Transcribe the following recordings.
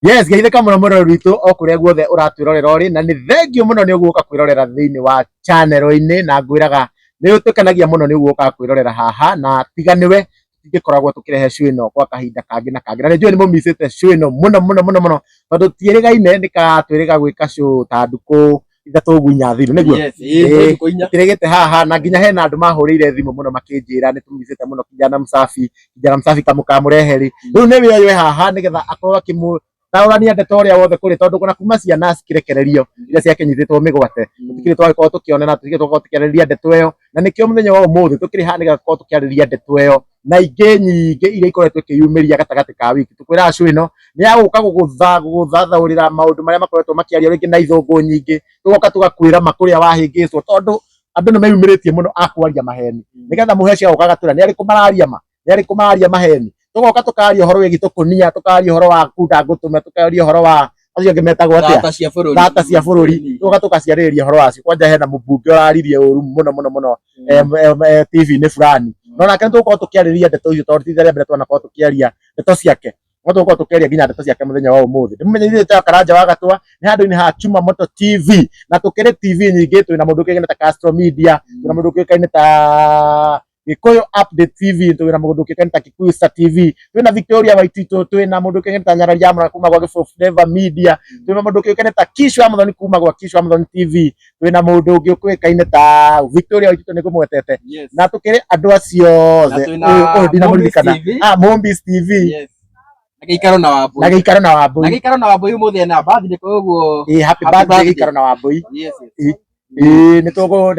Yes, geithika muno muno rwitũ o kuria guothe uratwirorera uri na ni thengio muno ni uguka kwirorera thiini wa channel-ini na ngwiraga ni utukanagia muno ni uguka kwirorera haha na tiganiwe tigikoragwo tukirehe show ino kwa kahinda kangi na kangi na ni njui ni mumisite show ino muno tondu tierigaine nikatwiriga gwika show ta nduku ithatu ugu inya thiru niguo tirigite haha na nginya hena andu mahurire thimu muno makinjira ni tumisite muno kijana msafi kamukamureheri riu ni we haha nigetha akorwo akimu taurania ndeto uria wothe kuri tondu kuna kuma ciana cikirekererio iria ciakinyithitwo migwate tutikiri twagikorwo tukionera tutikiri twagikorwo tukiariria ndeto iyo na nikio muthenya wa umuthi tukiri ha nigetha tukorwo tukiariria ndeto iyo na ingi nyingi iria ikoretwo ikiyumiria gatagati ka wiki tukwira show ino ni ya guka guguthathaurira maundu maria makoretwo makiaria ringi na ithungu nyingi tugoka tugakwira makuria wahingicwo tondu andu ni meyumiritie muno akwaria maheni nigetha muheci agoka tura ni ari kumararia maheni tugoka tukaria uhoro wigi tukunia tukaria uhoro wa kunda ngutume tukaria uhoro wa acio ngimetagwo atia data cia bururi tugoka tukaciarĩrĩria uhoro wacio kwanja hena mũmbunge ũraririe ũru muno TV ni fulani no nake tugoka tukiarĩrĩria ndeto icio tondu tithia mbere twanakorwo tukiaria ndeto ciake no tugoka tukiaria nginya ndeto ciake muthenya wa umuthi ndimumenyithite Karanja wa Gatwa ni handu-ini ha Chuma Moto TV na tukiri TV nyingi twina mundu ũkĩkaine ta Castro Media twina mundu ũkĩkaine ta Gikuyu Update TV twina mundu ũkĩkaine ta Kikuyu Star TV twina Victoria Waitito twina mundu ũkĩkaine ta Nyarari Amra kuma gwa Gĩbũbũ Flavor Media twina mundu ũkĩkaine ta Kishu Amazon kuma gwa Kishu Amazon TV twina mundu ũngĩ ũkĩkaine ta Victoria Waitito ni kumwetete na tukiri andu acio othe ndina muririkana Mombis TV Gĩikaro na Wambui umuthi na birthday koguo happy birthday Gĩikaro na Wambui ni tugo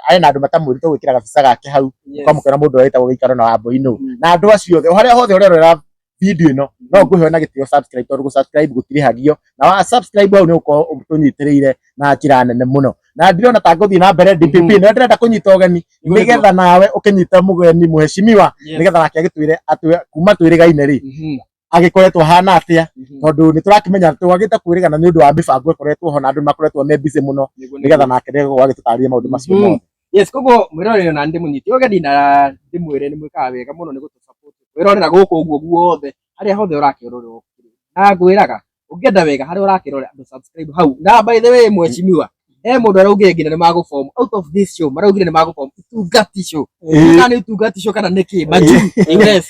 aina andu matamwiri tugwikira gabica gake hau ukamukera mundu wetagwo Gĩikaro na Wambui no na andu acio othe haria hothe urerora video ino no nguhe na gitio subscribe tondu subscribe gutiri hagio na wa subscribe au ni uko tunyitiriire na njira nene muno na ndirona ta nguthi na mbere DPP no ndirenda kunyita ugeni nigetha nawe ukinyita mugeni muheshimiwa nigetha nake agitwire atwe kuma twirigaine ri agikoretwo hana atia tondu ni turakimenya twagite kwirigana ni undu wa mibango ikoretwo ho na andu makoretwo me busy muno nigetha nake ndego agitutaria maundu macio mothe yes koguo mwirorere na ndimunyiti ugeni na ndimwire ni mwikaga wega muno ni gutu support wirorera guku uguo guothe haria hothe urakirorera na ngwiraga ungienda wega haria urakirorera andu subscribe hau na by the way mheshimiwa mundu araugire ngina ni maguform out of this show maraugire ni maguform utungati show kana utungati show kana niki maju yes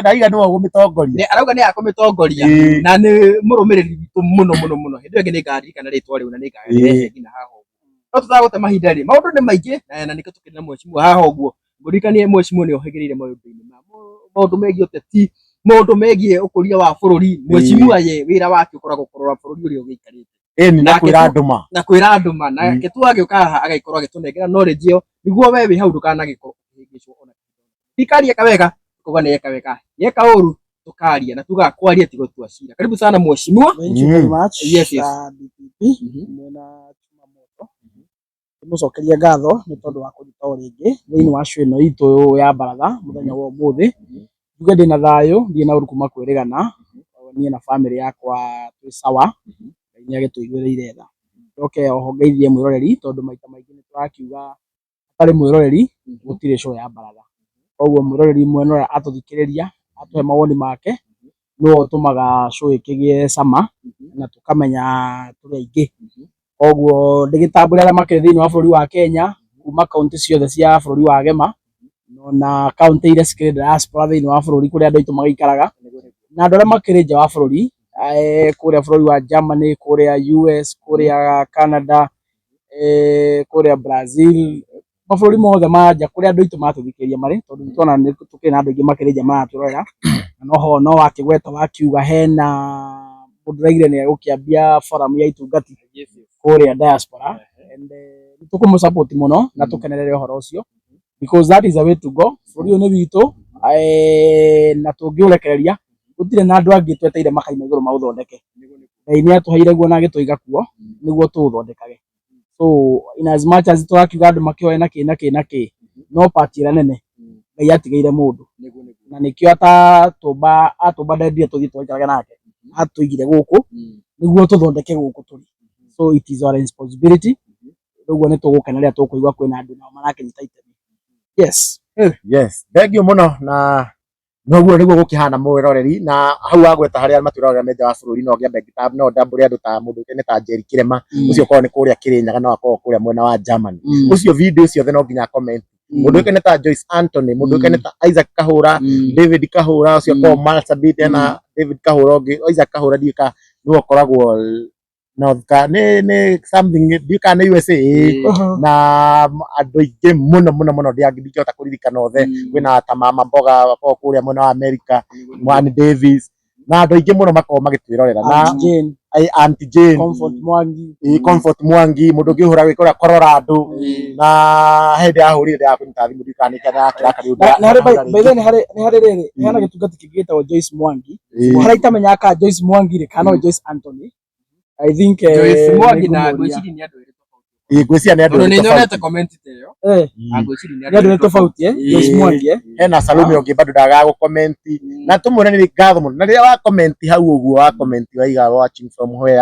na iga no gumitongoria ni arauga ni akumitongoria na ni murumiriri bitu muno hindu ngi ni ngari kana ritwa riu na ni ngari ngina haho no tutagote mahinda ri maundu ni maingi na nikio tukina mheshimiwa haho uguo ngurikanie mheshimiwa ni ohegeriire maundu-ini maundu megie uteti maundu megie ukuria wa bururi mheshimiwa ye wira wake ukoragwo kurora bururi uria ugiikarite na kwira nduma na kitu agioka agaikorwo agitunengera knowledge iyo niguo we wi hau ndukana gikorwo hingicwo ona thikari eka wega kuga ni eka wega yeka uru tukaria na tugakwaria tigo twacira karibu sana mheshimiwa thank you very much yes na Chuma Moto mucokeria ngatho ni tondu wa kuruta uringi thiini wa show ino itu ya baratha muthenya wa umuthi njuge ndina thayo ndina uru kuma kwirigana nie na family yakwa twi sawa ni agituiguiriire tha oke oho ngeithie mwiroreri tondu maita maingi ni turakiuga atari mwiroreri gutire show ya baratha koguo mwiroreri mwenora atuthikiriria atuhe mawoni make no utumaga show ikigie sama na tukamenya turi aingi koguo ndigitambura aria makire thiini wa bururi wa Kenya kuma kaunti ciothe cia bururi wa Gema no na kaunti iria cikire diaspora thiini wa bururi kuria andu aitu magaikaraga na andu aria makire nja wa bururi kuria bururi wa Germany kuria US kuria Canada kuria Brazil mabũrũri mothe manja kuria andu aitu matuthikiria mari tondu tuona ni tukiri na andu aingi makire nja maraturorera noho no wakigweta wakiuga hena mundu raigire ni gukiambia forum ya itungati kuria diaspora and nitukumu support muno na tukenerere uhoro ucio because that is a way to go bururi ni witu na tungiurekereria gutire na andu angi tweteire makaima iguru mauthondeke na ini atuhaire guo na agituiga kuo niguo tuthondekage so in as much as twakiuga andu makioe na ki no part ira nene ngai atigaire mundu na nikio atumba ndendire tuthie twaikarage nake atuigire guku niguo tuthondeke guku turi so it is our responsibility niguo ni tugukeneria tukuigwa kwina andu nao marakinyita itemi yes thank you muno na noguo niguo gukihana mwiroreri na hau agweta haria matwirorera meja wa bururi no ngiambe ngitab no ndambure andu ta mundu ukene ta Jerry Kirema ucio korwo ni kuria Kirinyaga no akorwo kuria mwena wa Germany ucio video ciothe no nginya comment mundu ukene ta Joyce Anthony mundu ukene ta Isaac Kahura David Kahura ucio korwo Marsabit na David Kahura ungi Isaac Kahura dika no koragwo no ni something dika na USA na andu ingi muno ndiangithikota kuririkana othe kwina ta Mama Mboga bako kuria mwena wa America Mwani Davis na andu ingi muno makoo magitwirorera na Auntie Jane Comfort Mwangi mundu ungi hura wikora Colorado na hindi ahurire ya kunyita thimu dikani kana kirakari na hari by ni hari riri hana gitungati kigita wa Joyce Mwangi hari itamenya ka Joyce Mwangi ri kana Joyce Anthony I think Joyce Mwangi na gwiciri ni andu gwicira ni andu ni nyonete comment teyo gwiciri ni andu tofauti Joyce Mwangi hena Salome ungi bado ndaga comment na tumure ni ngatho muno na riria wa comment hau uguo wa comment waiga watching from where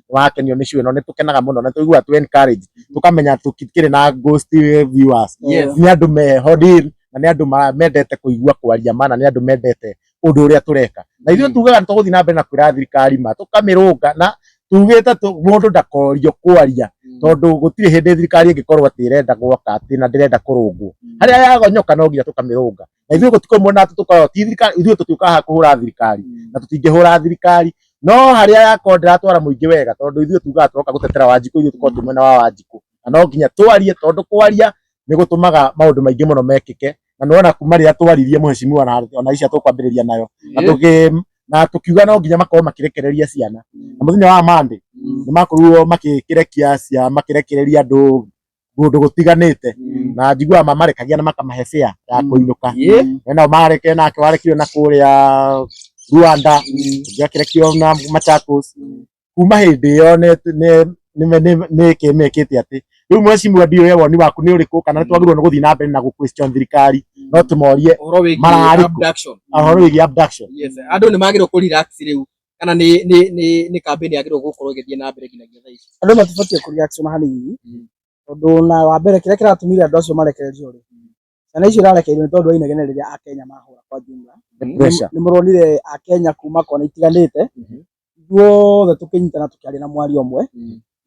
wa kenio ni ciwe no nitukenaga muno na tuigua tu encourage tukamenya tukikire na ghost viewers ni andu mehodin na ni andu mendete kuigua kwaria mana ni andu mendete undu uria tureka na ithuĩ tugaga tuguthi na mbere na kwira thirikari ma tukamirunga na tugite mundu ndakorio kwaria tondu gutire hindi thirikari ingikorwo ati irenda gwaka ati na ndirenda kurungwo haria yagonyoka no nginya tukamirunga na ithuĩ gutikomwo na tukorwo ti thirikari ithuĩ tutukaga kuhura thirikari na tutingihura thirikari no haria yakondera twara muingi wega tondu ithuĩ tugaga turoka gutetera Wanjiku ithuĩ tukorwo tumena wa Wanjiku na no nginya twarie tondu kwaria ni gutumaga maundu maingi muno mekike na nona kuma ria twaririe mheshimiwa na ona icia tukwambiriria nayo na tukiuga no nginya makorwo makirekereria ciana na muthenya wa Monday ni makorwo makirekia cia makirekereria andu gundu gutiganite na njigua mamarekagia na makamahe fare ya kuinuka wena mareke nake warekio na kuria Rwanda ngiakirekio na Machakos kuma hindi yo ni kemekete ati riu mheshimiwa ndio yewo ni waku ni uriku kana twagirwo ni guthi na mbere na gu question thirikari no tumorie marari ahoro wigi abduction andu ni magirwo ku relax riu kana ni campaign yagirwo gukorwo igithie na mbere nginyagia thaa ici andu matibatie ku reaction hanini tondu na wa mbere kire kiratumire andu acio marekererio ri kana icio rarekererio tondu wa inegene riria akenya mahura kwa jumla ni muronire akenya kuma kona itiganite duothe tukinyitana tukiaria na mwari omwe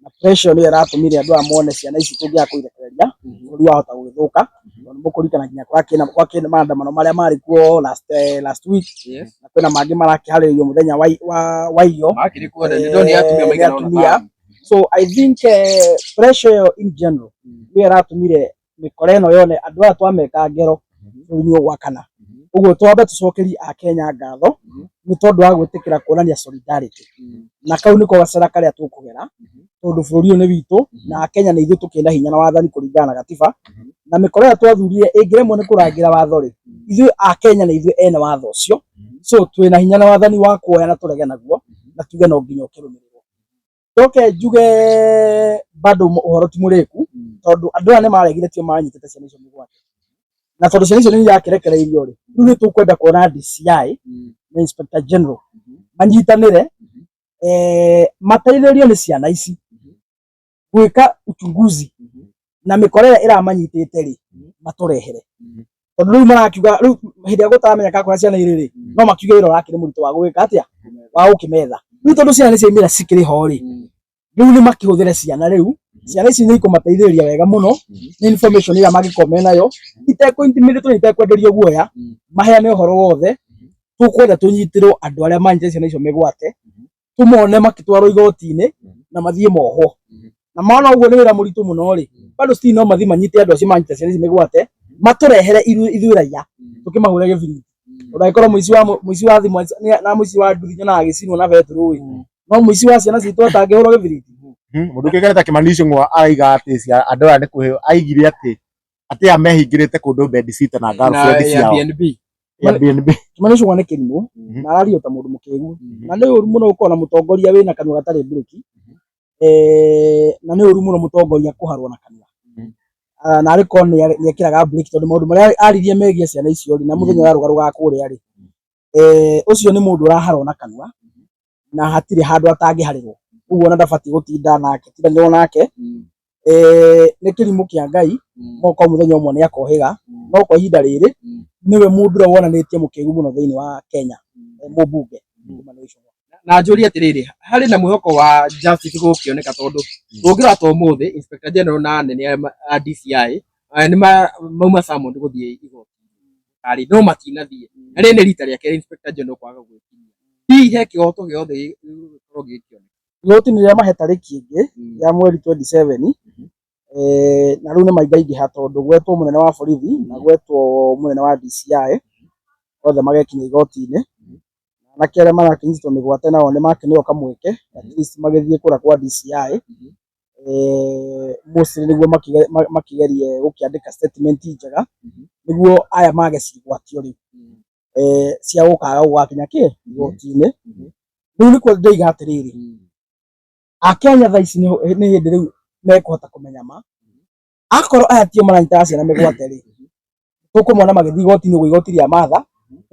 na pressure ni iratumire andu amone ciana ici tungia kuirekereria buri wahota guthuka tondu mukurikana nginya kwa kina maandamano maria mari kuo last week na kwina mangi marakiharirio muthenya wa iyo makiri kuo ni atumia maigana so I think pressure in general ni iratumire mikoreno yone andu aya twameka ngero buri wa kana uguo twambe tucokerie akenya ngatho ni tondu wa gwitikira kuonania solidarity na kau niko gacera karia tukugera tondu bũrũri ũyũ nĩ witũ na akenya nĩ ithuĩ tukĩenda hinya na wathani kũringana na gatiba na mĩkora ĩrĩa twathurire ĩngĩremwo nĩ kũrangĩra watho rĩ ithuĩ akenya nĩ ithuĩ ene watho ũcio so twĩna hinya na wathani wa kuoya na tũrege naguo na tuge no nginya ũkĩrũmĩrĩrwo njoke njuge bado ũhoro ti mũrĩku tondu andũ aya nĩ maregire tio manyitĩte ciana icio mĩgwate na tondu ciana icio nĩ irakĩrekereirio rĩ rĩu nĩ tũkwenda kuona DCI na Inspector General manyitanĩre mateithĩrĩrio nĩ ciana ici gwika uchunguzi na mikorera iramanyitite ri maturehere tondu riu marakiuga riu hindi ya gutamenya ka kora ciana iriri no makiuga iro rakire murito wa gwika atia wa ukimetha riu tondu ciana ni ciamira cikiri ho ri riu ni makihuthire ciana riu ciana ici ni ikumateithĩrĩria wega muno ni information ya magikome nayo iteko intimidate ni itekwenderio guoya maheane uhoro wothe tukwenda tunyitirwo andu aria manyite ciana icio migwate tumone makitwarwo igoti-ini na mathie moho na maana uguo ni wira muritu muno ri bado sti no mathi manyite andu acio manyite ciana ici migwate maturehere ithuĩ raia tukimahure gĩbiriti ũragĩkorwo mũici wa thimũ na mũici wa nduthi nyonaga agĩcinwo na betũrũ no mũici wa ciana citũ atangĩhũrwo gĩbiriti mũndũ ũkĩgereta Kimani Ichung'wa araiga atĩ andũ aya nĩ kũheo aigire atĩ amehingĩrĩte kũndũ bedsitter na girlfriend ciao Airbnb Kimani Ichung'wa nĩ kĩrimũ na arario ta mũndũ mũkĩgu na nĩ ũru mũno gũkorwo na mũtongoria wĩna kanua gatarĩ mburĩki na nĩ ũru mũno mũtongoria kũharwo na kanua na ariko nĩ ekĩraga break tondu maũndũ marĩa aririe megie ciana icio na mũthenya wa rũgarũ ga kũrĩa ri ũcio nĩ mũndũ ũraharwo na kanua na hatirĩ handũ atangĩharĩrwo ũguo na ndabatiĩ gũtinda nake tiganĩrwo nake nĩ kĩrimũ kĩa Ngai moko mũthenya ũmwe nĩ akohĩga no kwa ihinda rĩrĩ niwe mundu ra wonanitie mukigu muno thiini wa Kenya mubunge na njuri atiriri hari na mwihoko wa justice gukioneka tondu tungira to muthe Inspector General na nene a DCI ni mauma summoned guthie igoti ari no matinathie na rene rita ria keri Inspector General kwaga gwikinya hihe kihoto giothe gikioneka igoti ni ria mahe tariki ingi ya mweri 27 na riu ni maingaingiha tondu gwetwo munene wa borithi na gwetwo munene wa DCI othe magekinya igoti-ini na kere marakinyitwo migwate nao ni makinio kamweke at least magethie kura kwa DCI mostly niguo makigerie gukiandika statement njega niguo aya mage cigwatio riu cia gukaga gwakinya ki igoti-ini riu ni kwa ndaiga atiriri Akenya thaa ici ni hindi riu mekuhota kumenya ma akorwo aya tio maranyita ciana migwate ri tukumona magithii igoti-ini uguo igoti ria matha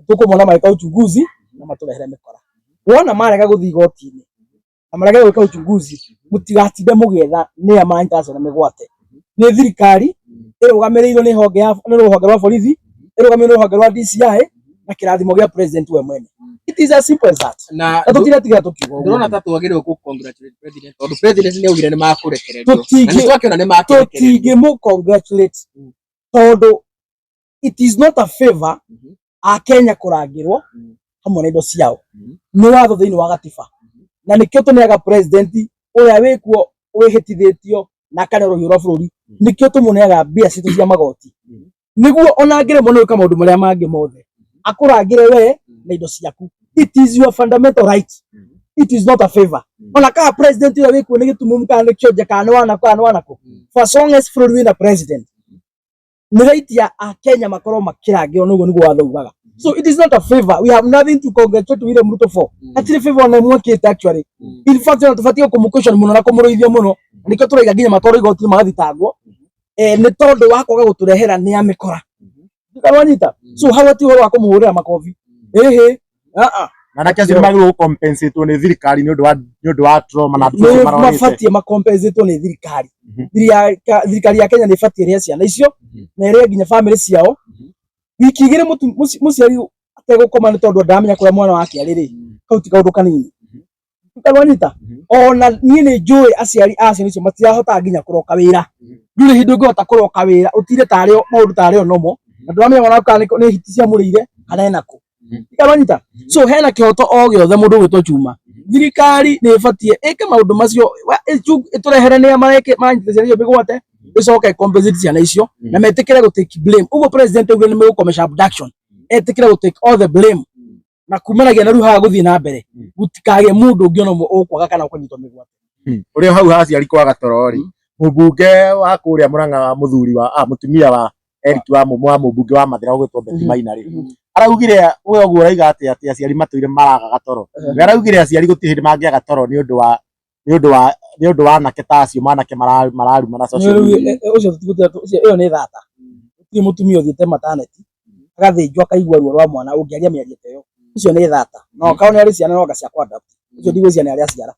tukumona magika uchunguzi na maturehere mikora wona marega guthii igoti-ini na marega gwika uchunguzi mutigatinde mugetha ni amanyita ciana migwate ni thirikari irugamirirwo ni ruhonge rwa borithi irugamirirwo ruhonge rwa DCI na kirathimo gia president we mwene. It is as simple as that. Na tutira tukiuga ndona tatu agire ku congratulate president tondu president ni augire ni makurekererio na ni twakiona ni makurekererio tutige mu congratulate tondu it is not a favor a Kenya kurangirwo hamwe na indo ciao ni watho thiini wa gatiba na nikio tuneaga president uria wikuo wihitithitio na kana ruhiu rwa bururi nikio tumuneaga mbia citu cia magoti niguo ona ngire mono ka maundu maria mangi mothe akurangire we na indo ciaku. It is your fundamental right. It is not a favor. Ona ka president uria wikuo ni gitumumu kana ni kionje kana wanako for as long as bururi wina president ni right ya a Kenya makorwo makirangirwo niguo niguo watho ugaga. So it is not a favor. We have nothing to congratulate William Ruto for. Actually favor na mwakite actually. In fact na tufatie kumukushon muno na kumuruithia muno. Nikio turaiga nginya matoro igoti magathitangwo. Ni tondu wa kwaga guturehera ni amikora. Ndikanwanyita. So hawati horo wa kumuhurira makofi. na kiasi magiro compensate ni thirikari ni undu wa trauma na tuzo marone mafatie macompensate ni thirikari. Thirikari ya Kenya ni fatie ria ciana icio na ire nginya family ciao. Wiki igire muciari ategukoma ni tondu ndamenya kuria mwana wake ariri kauti kaundu kanini tukanwanyita ona nie ni njui aciari acio nicio matirahota nginya kuroka wira nduri hindu ngihota kuroka wira utire tario maundu tario nomo na ndamenya mwana wake ni hiti cia murire kana enako tukanwanyita so hena kihoto o giothe mundu gwitwo Chuma thirikari ni ifatie eke maundu macio iturehere ni amareke manyite ciana icio migwate icoke compensate ciana icio na metikire go take blame ugo president ugo ni megukomesha abduction etikire go take all the blame na kumanagia na ruha guthii na mbere gutikage mundu ungi ono ukwaga kana kunyitwo migwate uri hau haciari kwaga torori mubunge wa kuria Murang'a muthuri wa mutumia wa Eric wa mubunge wa Mathira gwitwo Betty Maina ri araugire we oguo raiga ati aciari matoire maraga gatoro araugire aciari gutihiri mangia gatoro ni undu wa anake ta acio manake mararuma na social media ucio iyo ni thata ti mutumia uthiete maternity agathinjwa kaigua ruo rwa mwana ungiaria miario teyo ucio ni thata no kaone ari ciana no gacia kwa adapt ucio ndigwiciana ari aciara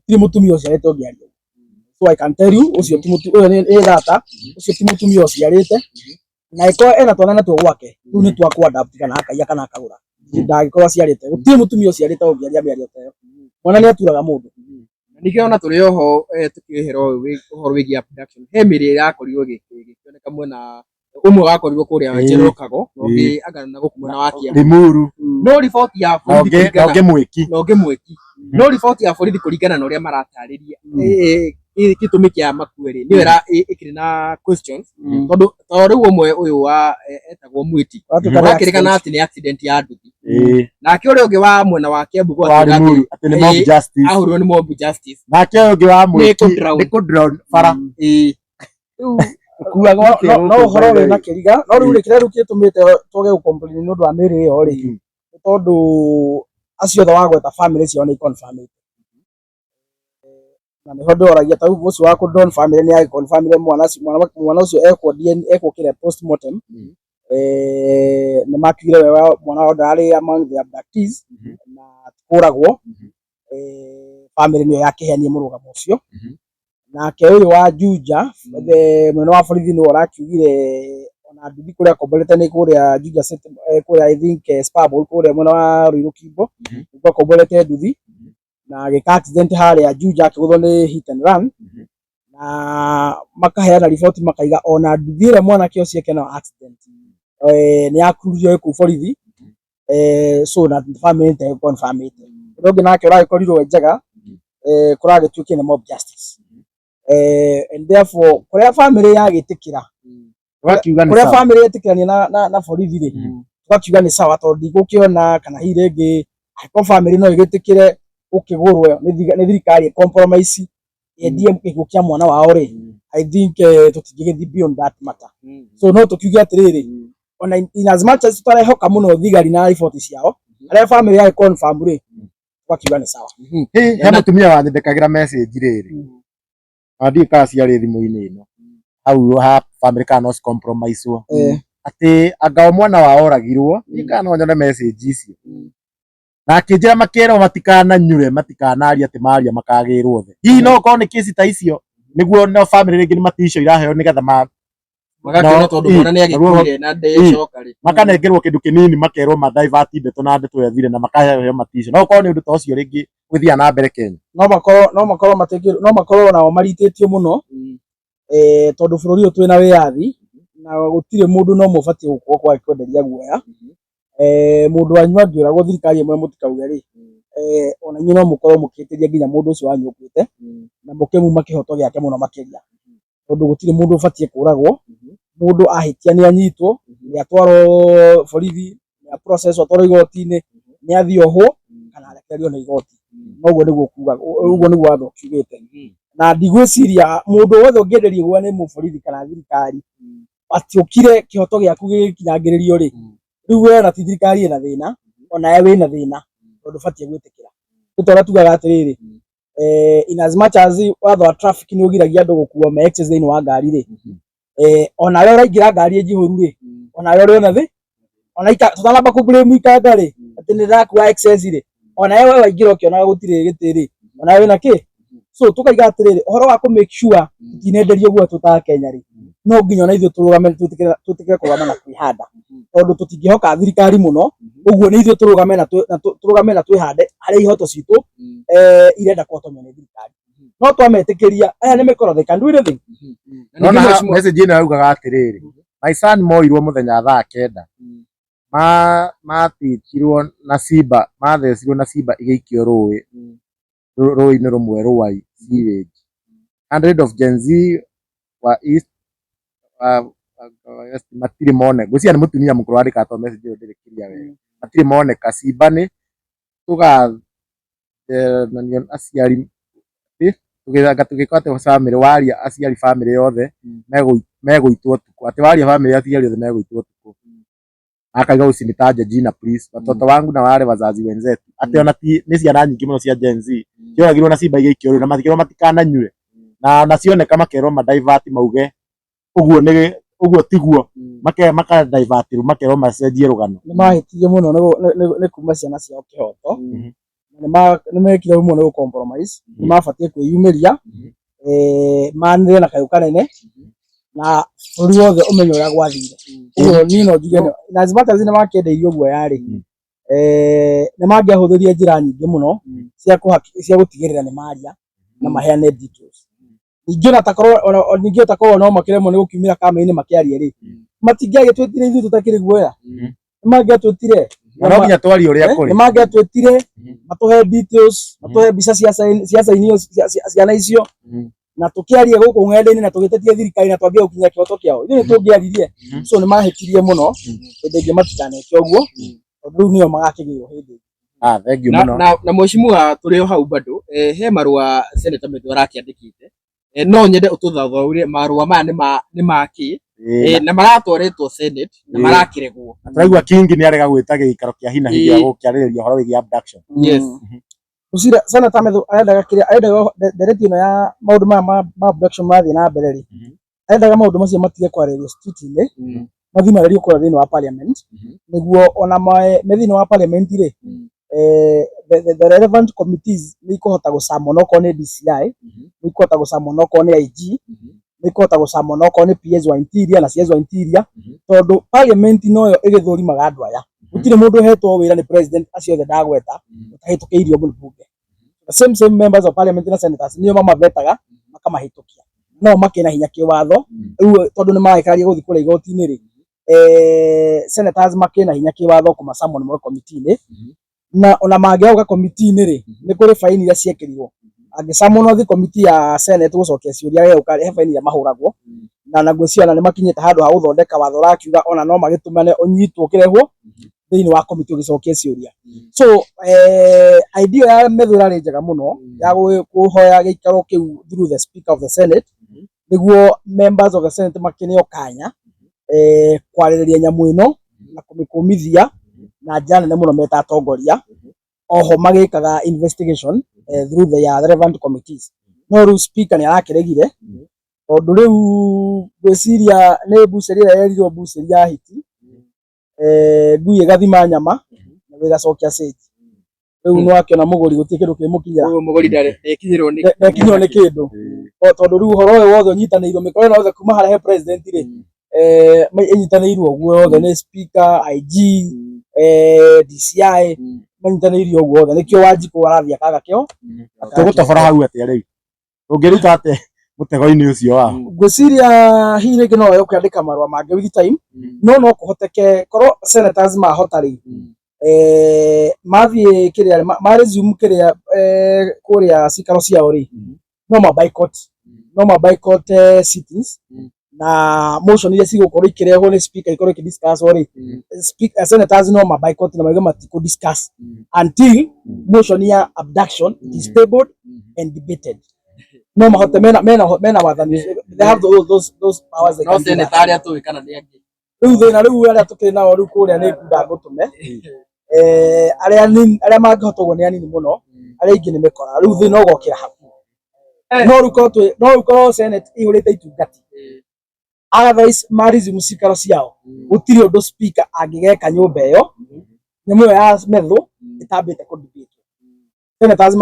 ti mutumia uciarite ungiaria so I can tell you ucio ti mutumia ni thata ucio ti mutumia uciarite na iko ena twana na twake tu ni twa kwa adapt kana akaiya kana akagura ndagikora ciarite ti mutumia uciarite ungiaria miario teyo mwana ni aturaga mundu nikio ona turi oho tukihero uhoro wigi production he mirire yakorirwo gikioneka mwena umwe wakorirwo kuria Njero Kago ngi agana gukumana wakia Limuru no report ya borithi noge mweki no report ya borithi kuringana na uria maratariria gitumi kia makueri ni wera ikiri na questions tondu riu umwe uyu wa etagwo Mwiti akirikana ati ni accident ya nduthi nake uria ungi wa mwena wa Kiambu ati ni mob justice ahurwo ni mob justice nake ungi wa Mwiti ni ku drown fara kuaga no horo we na kiriga no riu rikire rukie tumite toge complain no ndu wa miri yo ri tondu acio tha wagweta family cio ni confirm na ni hondo oragia ta ucio wa ku don family ni ai confirm mwana ucio eko DNA eko kire postmortem ni makire wewe mwana wa ndari among the abductees na kuragwo family ni yakihenia murugamo ucio na ke uyu wa Juja the mwena wa borithi ni urakiugire na nduthi kuria kombolete ni kuria Juja City kuria I think Sparball kuria mwena wa Ruiru Kimbo kwa kombolete nduthi na gika accident haria Juja akiguthwo ni hit and run na makaheana report makaiga ona nduthi ĩrĩa mwanake ũcio ekena accident ni akururio ku borithi so na family te confirm it ndogi nake ũragĩkorirwo njega kũragĩtuĩkire nĩ mob justice and therefore kuria family yagĩtĩkĩra kuria family yetĩkĩrania na borithi rĩ twakiuga nĩ sawa tondũ ndigũkĩona kana hihi rĩngĩ ko family no ĩgĩtĩkĩre ũkĩgũrwo nĩ thirikari compromise endie gĩkuũ kĩa mwana wao rĩ I think tũtingĩgĩthiĩ beyond that matter so no tũkiuge atĩrĩrĩ ona in as much as tũtarehoka mũno thigari na report ciao arĩa family yake confirm rĩ twakiuga nĩ sawa he mũtumia wanyandĩkagĩra message rĩrĩ athiĩ kasi arĩ thimũ-inĩ ĩno hau ha family kana no compromise atĩ anga mwana wao oragirwo kana no nyone message icio na akĩnjĩra makĩrwo matikananyure matikanaria atĩ maria makagĩrwo thĩ hihi no korwo nĩ kesi ta icio nĩguo no family rĩngĩ nĩ matisho iraheo nĩgetha magakĩona tondũ mwana nĩ agĩkuire na ndĩcoka rĩ makanengerwo kĩndũ kĩnini makerwo ma divert ndeto na ndeto ethire na makaheo matisho no korwo nĩ ũndũ ta ũcio rĩngĩ gũthiĩ na mbere Kenya no makorwo nao maritĩtio mũno tondũ bũrũri ũyũ twĩna wĩyathi na gũtirĩ mũndũ no mũbatiĩ gũkorwo kwa kwenderia guoya mũndũ wanyu angĩũragwo thirikari ĩmwe mũtikauge rĩ ona inyuĩ no mũkorwo mũkĩtĩria nginya mũndũ ũcio wanyu ũkuĩte na mũkĩmuma kĩhoto gĩake mũno makĩria tondũ gũtirĩ mũndũ ũbatiĩ kũragwo mũndũ ahĩtia nĩ anyitwo nĩ atwarwo borithi nĩ process atwarwo igoti-inĩ nĩ athiĩ ohwo kana arekererio nĩ igoti noguo nĩguo kuga ũguo nĩguo watho ũkiugĩte na ndigwĩciria mũndũ wothe ũngĩenderio guoya nĩ mũborithi kana thirikari atiũkire kĩhoto gĩaku gĩkinyagĩrĩrio rĩ rĩu we na thirikari ĩna thĩna ona we wĩna thĩna tondũ ũbatiĩ gwĩtĩkĩra tũtora tugaga atĩrĩrĩ in as much as watho wa traffic nĩ ũgiragia andũ gũkuua me excess thĩinĩ wa ngari rĩ ona we ũraingĩra ngari njihũru rĩ ona we ũrĩ ona thĩ ona tũtanamba kũ-blame ikanga rĩ atĩ nĩ ndĩrakuua excess rĩ ona we waingĩra ũkĩonaga gũtirĩ gĩtĩ rĩ ona we wĩna kĩ so tũkaiga atĩrĩrĩ ũhoro wa kũ make sure tũtinenderio guo tũta Kenya rĩ no nginya ona ithuĩ tũrũgame twĩtĩkĩre kũrũgama na kwĩhanda tondũ tũtingĩhoka thirikari mũno ũguo nĩ ithuĩ tũrũgame na twĩhande harĩa ihoto citũ irenda kũhotomio nĩ thirikari no twametĩkĩria aya nĩ mĩkoro they can do anything nona message ĩno yaugaga atĩrĩrĩ my son moirwo mũthenya thaa 9 matikirwo na simba mathecirwo na simba igĩikio rũĩ-inĩ rũmwe rũai sewage 100 of Gen Z wa East matirĩ mone ngwĩciria nĩ mũtumia mũkũrũ wandĩka to message ĩyo ndĩrĩkĩria wega matirĩ moneka simba nĩ tũgathenanio aciari tũgĩka atĩ family waria aciari family yothe megũitwo ũtukũ atĩ waria family aciari yothe megũitwo ũtukũ akaiga usinitaje jina please watoto wangu na wale wazazi wenzetu ati ona nĩ ciana nyingĩ mũno cia Gen Z cioragirwo na simba igĩikio na mathikĩrwo matikananyue na nacioneka makerwo ma divert mauge ũguo tiguo maka divert makerwo macenjie rũgano nĩ mahĩtirie mũno nĩ kuma ciana ciao kĩhoto nĩ mekire mũno nĩ compromise nĩ mabatiĩ kwĩyumĩria manĩre na kayũ kanene na bũrũri wothe ũmenye ũrĩa gwathire ũguo niĩ no njuge na zimata nĩ makĩendeirio guoya rĩ nĩ mangĩahũthĩrie njĩra nyingĩ mũno cia gũtigĩrĩra nĩ maria na maheane details ningĩ takorwo no makĩremwo nĩ gũkiumĩra kama-inĩ makĩaria rĩ matingĩagĩtwĩtire ithuĩ tũtakĩrĩ guoya nĩ mangĩatwĩtire no nginya twarie ũrĩa kũrĩ nĩ mangĩatwĩtire matũhe details matũhe mbica cia sainio ciana icio na tũkĩaria gũkũ ng'enda-inĩ na tũgĩtetia thirikari na twambie gũkinyia kĩhoto kĩao ithuĩ nĩ tũngĩaririe so nĩ mahĩtirie mũno hĩndĩ ĩngĩ matikaneke ũguo tondũ rĩu nĩo magakĩgĩrwo hĩndĩ thank you mũno na mheshimiwa tũrĩ o hau bado he marũa Senator Methu arakĩandĩkĩte no nyende ũtũthathaũrie marũa maya nĩ makĩ na maratwarĩtwo Senate na marakĩregwo tũraigua Kingi nĩ arega gwĩta gĩikaro kĩa hina hĩndĩ ya gũkĩarĩrĩria ũhoro wĩgiĩ abduction yes Usira Senator Methu arendaga ndereti ĩno ya maũndũ maya ma abduction mathiĩ na mbere rĩ arendaga maũndũ macio matige kwarĩrio street-inĩ mathiĩ marerio kũrĩa thĩinĩ wa parliament nĩguo ona me thĩinĩ wa parliament rĩ the relevant committees nĩ ikũhota gũcamwo onokorwo nĩ DCI nĩ ikũhota gũcamwo onokorwo nĩ IG nä kåhota gå cama onokorwo nä PS wa interior na CS wa interior tondå parliament noyo ĩgĩthũrimaga andũ aya gũtirĩ mũndũ ũhetwo wĩra nĩ president acio othe ndagweta ũtahĩtũkĩirio mũbunge. The same members of parliament na senators nĩo mamavetaga makamahĩtũkia no makĩna hinya kĩwatho rĩu tondũ nĩ maragĩkararia gũthiĩ kũrĩa igoti-inĩ rĩ senators makĩna hinya kĩwatho kũmasummon moe committee-inĩ na ona mangĩoka committee-inĩ rĩ nĩ kũrĩ faini iria ciekĩrirwo angĩsummon thi committee ya senate gũcokia ciũria rĩu he faini iria mahũragwo na ngwĩciria nĩ makinyĩte handũ ha gũthondeka watho ũrakiuga ona no magĩtũmane ũnyitwo kĩrehwo thĩinĩ wa committee ũgĩcokia ciũria. So idea ya metho ĩrarĩ njega mũno ya kũhoya gĩikaro kĩu through the speaker of the senate nĩguo members of the senate makĩneo kanya kwarĩrĩria nyamũ ĩno na kũmĩkũmithia na njĩra nene mũno meta atongoria oho magĩkaga investigation through the relevant committees no rĩu speaker nĩ arakĩregire tondũ rĩu ngwĩciria nĩ mbucĩri ĩrĩa yerirwo mbucĩri ya hiti ngui ĩgathima nyama na ĩgacokia stage rĩu nĩ wakĩona mũgũri gũtirĩ kĩndũ kĩmũkinyĩra mũgũri ndekinyĩrwo nĩ kĩndũ tondũ rĩu ũhoro ũyũ wothe ũnyitanĩirwo mĩkora ĩno yothe kuma harĩa he president rĩ ĩnyitanĩirwo ũguo yothe nĩ speaker IG DCI manyitanĩirio ũguo wothe nĩkĩo Wanjikũ arathiĩ akaga kĩo tũgũtobora hau atĩa rĩu ũngĩruta atĩ mũtego-inĩ ũcio wa ngwĩciria hihi rĩngĩ no yoke andĩka marũa mangĩ with time no kũhoteke korwo senators mahota rĩ mathiĩ kĩrĩa maresume kĩrĩa kũrĩa cikaro ciao rĩ no ma boycott sittings na motion iria cigũkorwo ikĩrehwo nĩ speaker ikorwo ikĩdiscuss rĩ senators no ma boycott na mauge matikũ discuss until motion ya abduction is tabled and debated. No mahote mena wathani they have those powers they no senator arĩa tũĩ kana nĩ angĩ rĩu thĩna rĩu arĩa tũkĩrĩ nao rĩu kũrĩa nĩ kunda ngũtũme arĩa mangĩhotwo nĩ anini mũno arĩa ingĩ nĩ mĩkora rĩu thĩna ũgokĩra haku no rĩu korwo senate ĩhũrĩte itungati otherwise maresume cikaro ciao gũtirĩ ũndũ speaker angĩgeka nyũmba ĩyo nyamũ ĩyo ya metho ĩtambĩte kũdebate senators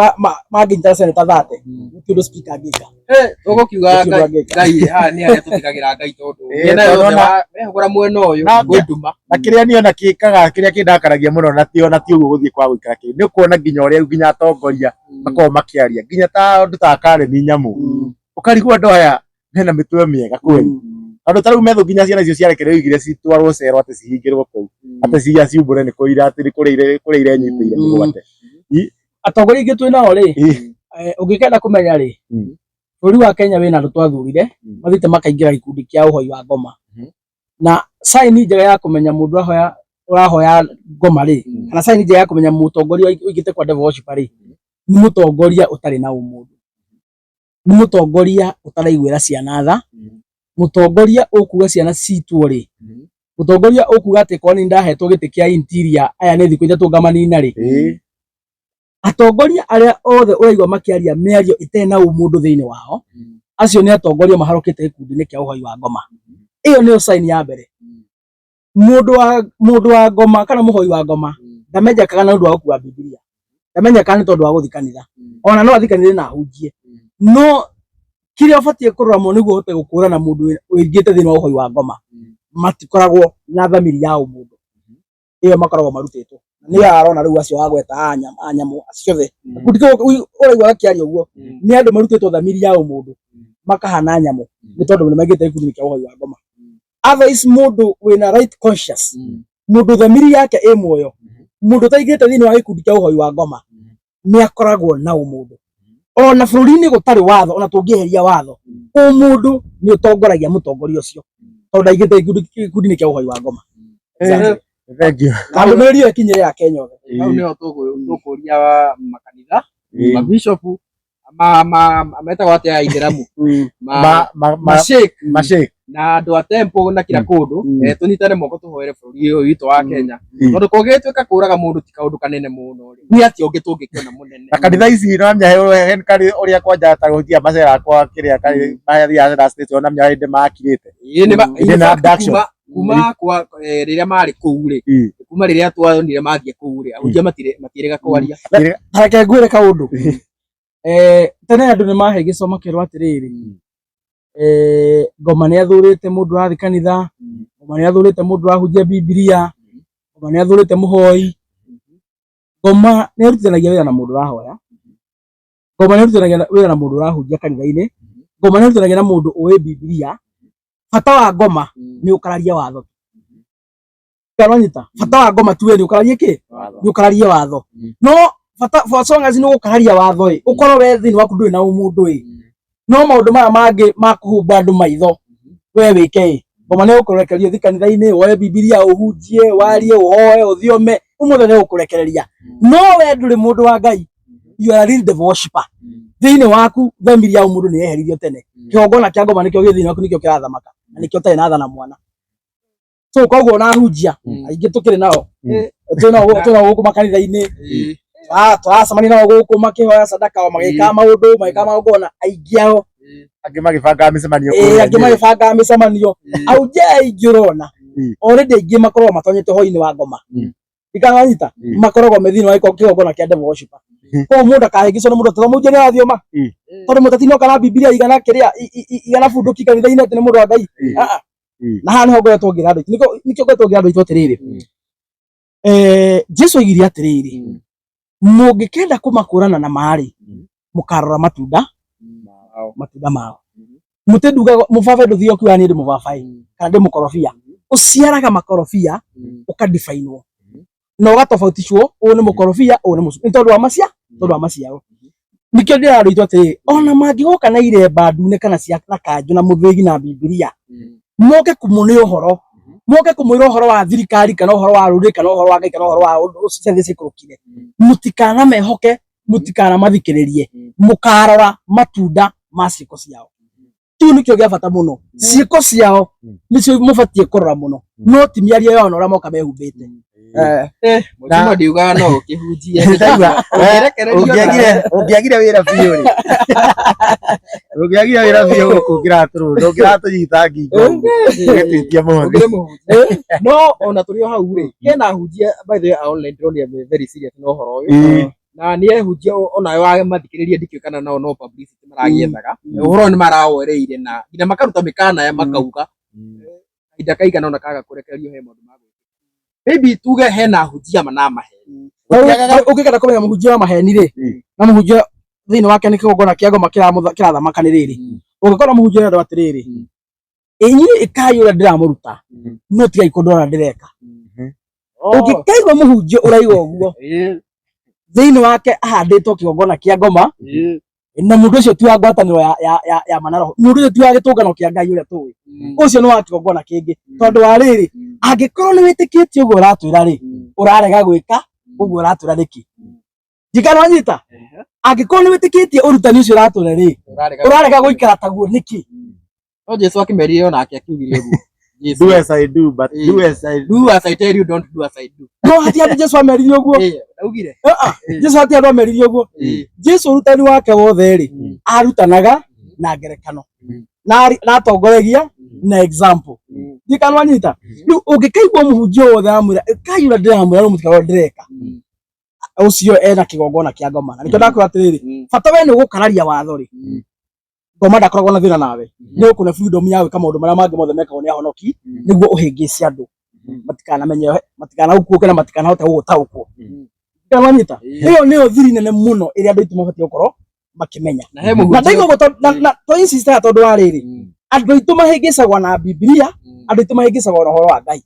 mangĩnyita senator 30 gũtirĩ ũndũ speaker angĩka ũgũkiuga Ngai haha nĩ arĩa tũtigagira Ngai tondũ mehũra mwena ũyũ ngũnduma na kĩrĩa niona kĩkaga kĩrĩa kĩndakaragia mũno na ti ũguo gũthiĩ kwa gũikara kĩu nĩ kuona nginya ũrĩa nginya atongoria makorwo makĩaria nginya ta ũndũ ta Karen Nyamũ ũkarigwo andũ aya mena mĩtugo mĩega kweli andũ ta rĩu metho nginya ciana icio ciarekererio igire citwarwo cero atĩ cihingĩrwo kũu atĩ cia ciumbũre nĩ kũira atĩ kũrĩa irenyitĩire mĩgwate atongoria ingĩ twĩ nao rĩ ũngĩkenda kũmenya rĩ bũrũri wa Kenya wĩna andũ twathurire mathiĩte makaingĩra gĩkundi kĩa ũhoi wa ngoma na saini njega ya kũmenya mũndũ ũrahoya ngoma rĩ kana saini njega ya kũmenya mũtongoria ũingĩte kwa devil worship rĩ nĩ mũtongoria ũtarĩ na ũmũndũ nĩ mũtongoria ũtaraiguĩra ciana tha mũtongoria ũkuga ciana citwo rĩ mũtongoria ũkuga atĩ korwo nĩ ndahetwo gĩtĩ kĩa interior aya nĩ thikũ ithatũ ngamanina rĩ atongoria arĩa othe ũraigua makĩaria mĩario ĩtarĩ na ũmũndũ thĩinĩ wao acio nĩ atongoria maharũkĩte gĩkundi-inĩ kĩa ũhoi wa ngoma ĩyo nĩyo saini ya mbere mũndũ wa ngoma kana mũhoi wa ngoma ndamenyekaga na ũndũ wa gũkua Biblia ndamenyekaga nĩ tondũ wa gũthiĩ kanitha ona no athiĩ kanitha na ahunjie no kĩrĩa ũbatiĩ kũrorwo nĩguo ũhote gũkũrana mũndũ ũingĩte thĩinĩ wa ũhoi wa ngoma matikoragwo na thamiri ya ũmũndũ ĩyo makoragwo marutĩtwo nĩ arona rĩu acio wagweta nyamũ acio othe gũkundi kĩu ũraigua akĩaria ũguo nĩ andũ marutĩtwo thamiri ya ũmũndũ makahana nyamũ nĩ tondũ nĩ maigĩte gĩkundi kĩa ũhoi wa ngoma otherwise mũndũ wĩna right conscious mũndũ thamiri yake ĩ muoyo mũndũ ũtaingĩte thĩinĩ wa gĩkundi kĩa ũhoi wa ngoma nĩ akoragwo na ũmũndũ ona bũrũri-inĩ gũtarĩ watho ona tũngĩeheria watho ũmũndũ nĩ ũtongoragia mũtongoria ũcio tondũ ndaingĩte gĩkundi-inĩ kĩa ũhoi wa ngoma. Thank you. Tandũ nĩ ĩrĩa kinyĩre ya Kenya othe hau nĩho tũkũria makanitha mabishopu metagwo atĩa aithĩramu mashake na andũ a temple na kila kũndũ tũnyitane moko tũhoere bũrũri ũyũ witũ wa Kenya tondũ kũngĩtuĩka kũraga mũndũ ti kaũndũ kanene mũno nĩ atĩ ũngĩ tũngĩkiona mũnene na kanitha ici no menya kari ũrĩa kwanja ta gũtia macera kwa kĩrĩa kari mathia na state ona menya hĩndĩ makirĩte nĩ abduction kuma kwa rĩrĩa marĩ kũu rĩ kuma rĩrĩa twonire mathiĩ kũu rĩ ahunjia matirĩga kwaria reke ngwĩre kaũndũ tene andũ nĩ mahe gĩcomo kĩerwo atĩrĩrĩ Ngoma nĩ athurĩte mũndũ ũrathiĩ kanitha, Ngoma nĩ athurĩte mũndũ ũrahunjia Bibilia, Ngoma nĩ athurĩte mũhoi. Ngoma nĩ arutithanagia wĩra na mũndũ ũrahoya, Ngoma nĩ arutithanagia wĩra na mũndũ ũrahunjia kanitha-inĩ, Ngoma nĩ arutithanagia na mũndũ ũĩ Bibilia. Bata wa Ngoma nĩ ũkararia watho. Kanonyita bata wa Ngoma tuwe nĩ ũkararia kĩ? Nĩ ũkararia watho. No bata for so long as nĩ ũkararia watho ũkorwo we thĩinĩ waku ndũrĩ na mũndũ no maũndũ maya mangĩ ma kũhumba andũ maitho we wĩke Ngoma nĩ ũkũrekereria thi kanitha-inĩ woe Bibilia ũhunjie warie ũhoe ũthiome ũmũthĩ nĩ ũkũrekereria. No we ndũrĩ mũndũ wa Ngai, you are really the worshipper. Thĩinĩ waku family ya mũndũ nĩ yeheririo tene. Kĩgongona kĩa Ngoma nĩkĩo thĩinĩ waku nĩkĩo kĩrathamaka na nĩkĩo ũtarĩ na tha na mwana. So koguo na hunjia aingĩ tũkĩrĩ nao twĩna gũkũ makanitha-inĩ tũracemania nao gũkũ makĩhoya sadaka o magĩka maũndũ na aingĩ ao angĩ magĩbangaga mĩcemanio angĩ magĩbangaga mĩcemanio aunjia aingĩ ũrona already aingĩ makoragwo matonyete ũhoro-inĩ wa Ngoma ikananyita makoragwo me thĩinĩ wa kĩgongona kĩa devil worshipper. Koguo mũndũ akahĩngĩcwo nĩ mũndũ tondũ mũnjia nĩ athioma tondũ mũteti oka na Bibilia igana kĩrĩa igana bunduki kanitha-inĩ atĩ nĩ mũndũ wa Ngai. Na haha nĩho ngoretwo ngĩra andũ nĩkĩo ngoretwo ngĩra andũ atĩrĩrĩ, Jesũ oigire atĩrĩrĩ, mũngĩkenda kũmakũrana na marĩ mũkarora matunda mao. Mũtĩ ndugaga mũbaba ndũthiĩ ũkiuga niĩ ndĩ mũbaba kana ndĩ mũkorobia, ũciaraga makorobia ũkadifainwo na ũgatobautishwo ũyũ nĩ mũkorobia ũyũ nĩ mũcu nĩ tondũ wa maciaro. Nĩkĩo ndĩra andũ aitũ atĩrĩrĩ, ona mangĩgoka na iremba ndune kana cia na kanjũ na mũthĩgi na Bibilia moke kũmũnĩ ũhoro, moke kũmwĩra ũhoro wa thirikari kana ũhoro wa rũrĩrĩ kana ũhoro wa Ngai kana ũhoro wa ciothe cikũrũkire, mũtikana mehoke, mũtikana mathikĩrĩrie, mũkarora matunda ma ciĩko ciao. Kĩu nĩkĩo gĩa bata mũno, ciĩko ciao nĩcio mũbatiĩ kũrora mũno, no ti mĩario yao na ũrĩa moka mehumbĩte. Mũtino ndiugaga no ũkĩhunjie ũngĩagire wĩra biũ rĩ, ũngĩagire wĩra biũ gũkũ ndũngĩratũnyita ngingo ũgĩtuĩkia mũhothi. No ona tũrĩ o hau rĩ, hena hunjia by the way online ndĩronire very serious na ũhoro ũyũ na nĩ ehunjia onayo mathikĩrĩria ndikĩũĩ kana nao no publicity maragĩethaga ũhoro nĩ marawoereire na nginya makaruta mĩkana ya makauga kahinda kaigana ona kaga kũrekererio he maũndũ ma gwĩka. Maybe tuge hena hunjia na maheni. Ũngĩkenda kũmenya mũhunjia wa maheni rĩ, na mũhunjia thĩinĩ wake nĩ kĩgongona kĩa Ngoma kĩrathamaka nĩ rĩrĩ, ũngĩkorwo mũhunjia andũ atĩrĩrĩ, inyuĩ ĩkai ũrĩa ndĩramũruta no tigai kũndora ndĩreka. Ũngĩkaigua mũhunjia ũraiga ũguo thĩinĩ wake ahandĩtwo kĩgongona kĩa Ngoma na mũndũ ũcio ti wa ngwatanĩro ya manaro, mũndũ ũcio ti wa gĩtũngano kĩa Ngai ũrĩa tũĩ, ũcio nĩ wa kĩgongona kĩngĩ. Tondũ wa rĩrĩ, angĩkorwo nĩ wĩtĩkĩtie ũguo ũratwĩra rĩ, ũrarega gwĩka ũguo ũratwĩra nĩkĩ? Njikara wanyita, angĩkorwo nĩ wĩtĩkĩtie ũrutani ũcio ũratwĩra rĩ, ũrarega gũikara taguo nĩkĩ? No Jesũ akĩmerire ona akĩakĩugire ũguo. Do as I do, but do as I tell you, don't do as I do. No hati andũ Jesũ amerire ũguo. Augire. Jesũ hati andũ amerire ũguo. Jesũ ũrutani wake wothe rĩ, arutanaga na ngerekano. Na atongoragia na example. Njikara wanyita. Rĩu ũngĩkaigua mũhunjia wothe amwĩra, "Kai ũrĩa ndĩramwĩra no mũtikarwo ndĩreka." Ũcio ena kĩgongona kĩa Ngoma. Na nĩkĩo ndakwĩra atĩrĩrĩ, bata we nĩ gũkararia watho rĩ. Ngoma ndakoragwo na thĩna nawe, nĩ ũkũne freedom ya gwĩka maũndũ marĩa mangĩ mothe mekagwo nĩ ahonoki nĩguo ũhĩngĩce andũ matikanamenye matikanahukuke na matikanahote gũgũtaũkwo. Ndamanyita ĩyo nĩyo thiri nene mũno ĩrĩa andũ aitũ mabatiĩ gũkorwo makĩmenya. Na ndaigua na to insist tondũ wa rĩrĩ, andũ aitũ mahĩngĩcagwo na Bibilia, andũ aitũ mahĩngĩcagwo na ũhoro wa Ngai.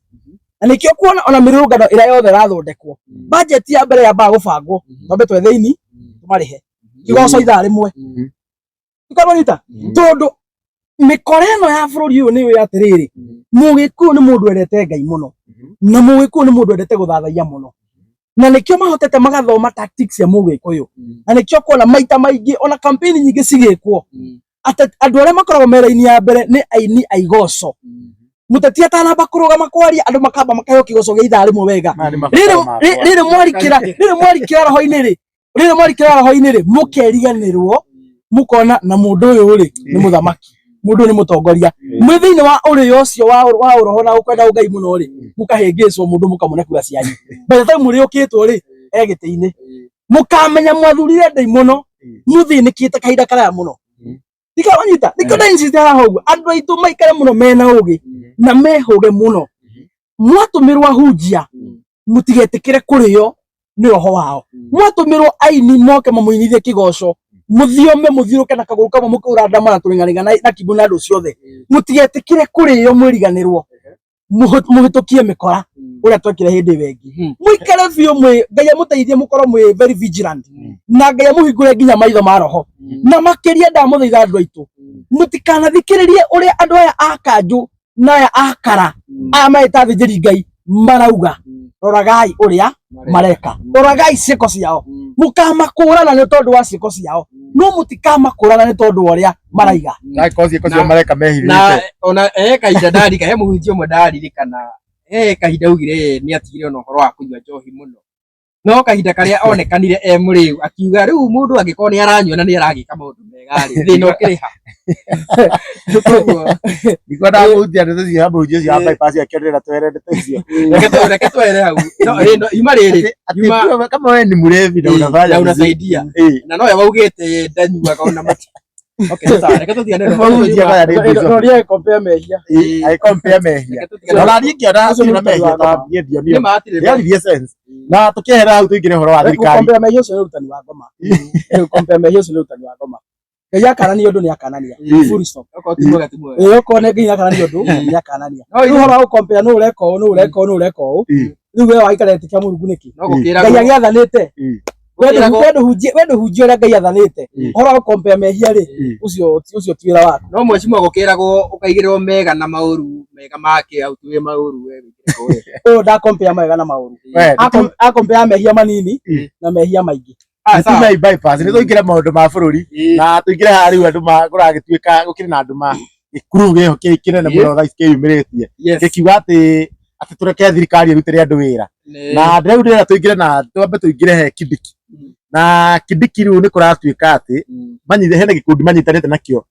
Na nĩkĩo kuona ona mĩrũrũngano ĩrĩa yothe ĩrathondekwo, budget ya mbere yambaga gũbangwo twambe twethĩini tũmarĩhe kĩgoco ithaa rĩmwe. Ndamanyita tondũ mĩkora ĩno ya bũrũri ũyũ nĩ ũĩ atĩrĩrĩ, Mũgĩkũyũ nĩ mũndũ wendete Ngai mũno na Mũgĩkũyũ nĩ mũndũ wendete gũthathaiya mũno, na nĩkĩo mahotete magathoma tactics cia Mũgĩkũyũ. Na nĩkĩo kuona maita maingĩ ona campaign nyingĩ cigĩkwo atĩ andũ arĩa makoragwo mera-inĩ ya mbere nĩ aini a igoco. Mũteti atanamba kũrũgama kwaria andũ makamba makaheo kĩgoco gĩa ithaa rĩmwe wega. Rĩrĩ mwarikĩra roho-inĩ rĩ, mũkeriganĩrwo mũkona na mũndũ ũyũ rĩ nĩ mũthamaki, mũndũ nĩ mũtongoria. Mwĩ thĩinĩ wa ũrĩo ũcio wa ũroho na ũkwenda Ngai mũno rĩ, mũkahĩngĩcwo mũndũ mũkamũne kura cianyu. By the time mũrĩũkĩtwo rĩ, gĩtĩ-inĩ mũkamenya mwathurire Ngai mũno, mũthĩnĩkĩte kahinda karaya mũno. Ndikawanyita ndikona insist haha uguo andu aitu maikare muno mena ugi na mehuge muno mwatumirwa hujia mutigetikire kurio ni roho wao mwatumirwa aini moke mamuinithie kigoco muthiome muthiruke na kaguru kamwe mukura ndamana turinganiga na kibuna ndu ciothe mutigetikire kurio mwiriganirwo muhitukie mikora uria twekire hindi wengi muikare biu Ngai amuteithie mukorwo mwi very vigilant na Ngai amuhingure nginya maitho ma roho na makiria ndamuthaitha andu aitu mutikanathikiririe uria andu aya akanju na aya akara aya maita thijiri Ngai marauga roragai uria mareka roragai ciiko ciao mukamakurana ni tondu wa ciiko ciao no mutikamakurana ni tondu uria maraiga na ciiko ciao mareka mehirite na ona kahinda ndarika he muhunjia umwe ndaririkana kahinda ugire ni atigire ona uhoro wa kunywa njohi muno no kahinda karia onekanire muriu akiuga riu mundu angikorwo ni aranyua na ni aragika maundu mega ri thina ukiriha niko ndamutia ndeto cia muhunjia cia bypass akionera twerende tecio reke twere hau no ima riri kama wewe ni mrevi na unafanya unasaidia na no yaugite ndanyua kaona mati okay sasa reke tutigane roria compare mehia ai compare mehia na ringi ona mehia ta ndio ni matire ya sense na tukihera hau tuingire horo wa thirikari compare mehia ucio rutani wa ngoma compare mehia ucio rutani wa ngoma Ngai akanania undu ni akanania full stop okone Ngai akanania undu ni akanania riu horo wa compare no ureka riu we waikaretikia Mungu niki Ngai agiathanite wendo hujia uria Ngai athanite horo wa compare mehia ri ucio twira wako no mwecimu agukiragwo ukaigirirwo mega na mauru mega make au tuwe mauru we nda compare mega na mauru a compare mehia manini na mehia maingi Ati bypass ni tuingire maundu ma bururi na tuingire hari andu kuragituika gukire na andu ma ikuru geho kinene muno thaa kiyumiritie gikiuga ati tureke thirikari irutire andu wira na ndeu ndira tuingire na twambe tuingire he Kidiki na Kidiki riu ni kuratuika ati manyithe hena gikundi manyitanite nakio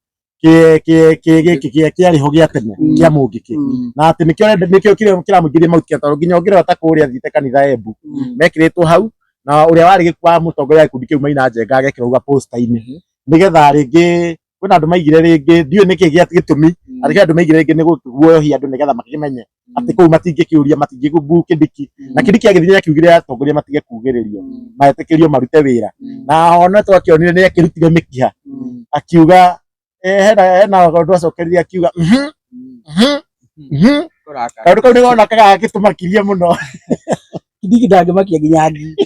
kiariho gia tene kia mungiki na ati nikio kiramugiria mautia toro nginya ongira watakuria thite kanitha Embu mekiritwo hau na uria wari gikwa mutongoria gikundi kiu maina njenga agekirwa posta-ini nigetha ringi kwina andu maigire ringi ndio niki gitumi ati andu maigire ringi ni guoyohia andu nigetha makimenye ati kou matingikiuria matingigubu Kidiki na Kidiki agithia kiugire atongoria matige kugiririo maetikirio marute wira na ona twakionire ni akirutire mikiha akiuga hena gondu acokeria akiuga kaundu kau niwona kagagitumakirie muno Kidiki ndangĩmakia nginya ngi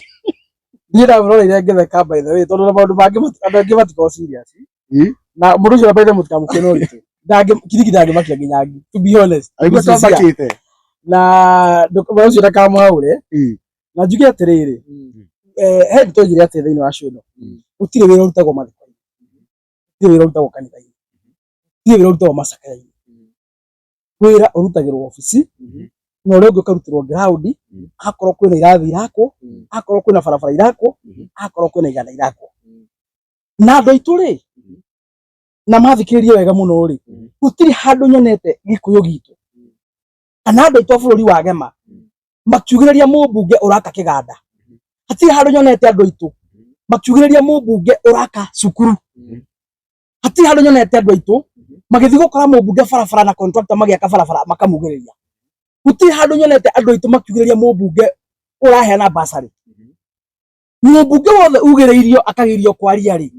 niĩ ndamũroreire ngĩtheka by the way tondu na maũndũ mangĩ andũ angĩ matikoo serious na mũndũ ũcio by the way mũtikamũkie na ũritũ Kidiki ndangĩmakia nginya ngi to be honest aigua twamakĩte na ndũkamũra ũcio ndakamũhaũre na njuge atĩrĩrĩ he nĩtwaigire atĩ thĩinĩ wa show ĩno gũtirĩ wĩra ũrutagwo mathiko-inĩ gũtirĩ wĩra ũrutagwo kanitha-inĩ gũtirĩ wĩra ũrutagwo macakaya-inĩ wĩra ũrutagĩrwo obici na ũrĩa ũngĩ ũkarutĩrwo ground akorwo kwĩna irathi irakwo akorwo kwĩna barabara irakwo akorwo kwĩna iganda irakwo na andũ aitũ rĩ na mathikĩrĩrie wega mũno rĩ gũtirĩ handũ nyonete gĩkũyũ gitũ kana andũ aitũ a bũrũri wa Gema makiugĩrĩria mũmbunge ũraka kĩganda hatirĩ handũ nyonete andũ aitũ makiugĩrĩria mũmbunge ũraka cukuru hatirĩ handũ nyonete andũ aitũ magĩthiĩ gũkora mũmbunge barabara na contractor magĩaka barabara makamugĩrĩria gũtirĩ handũ nyonete andũ aitũ makiugĩrĩria mũmbunge ũraheana basarĩ mũmbunge wothe ugĩrĩirio akagirio kwaria rĩ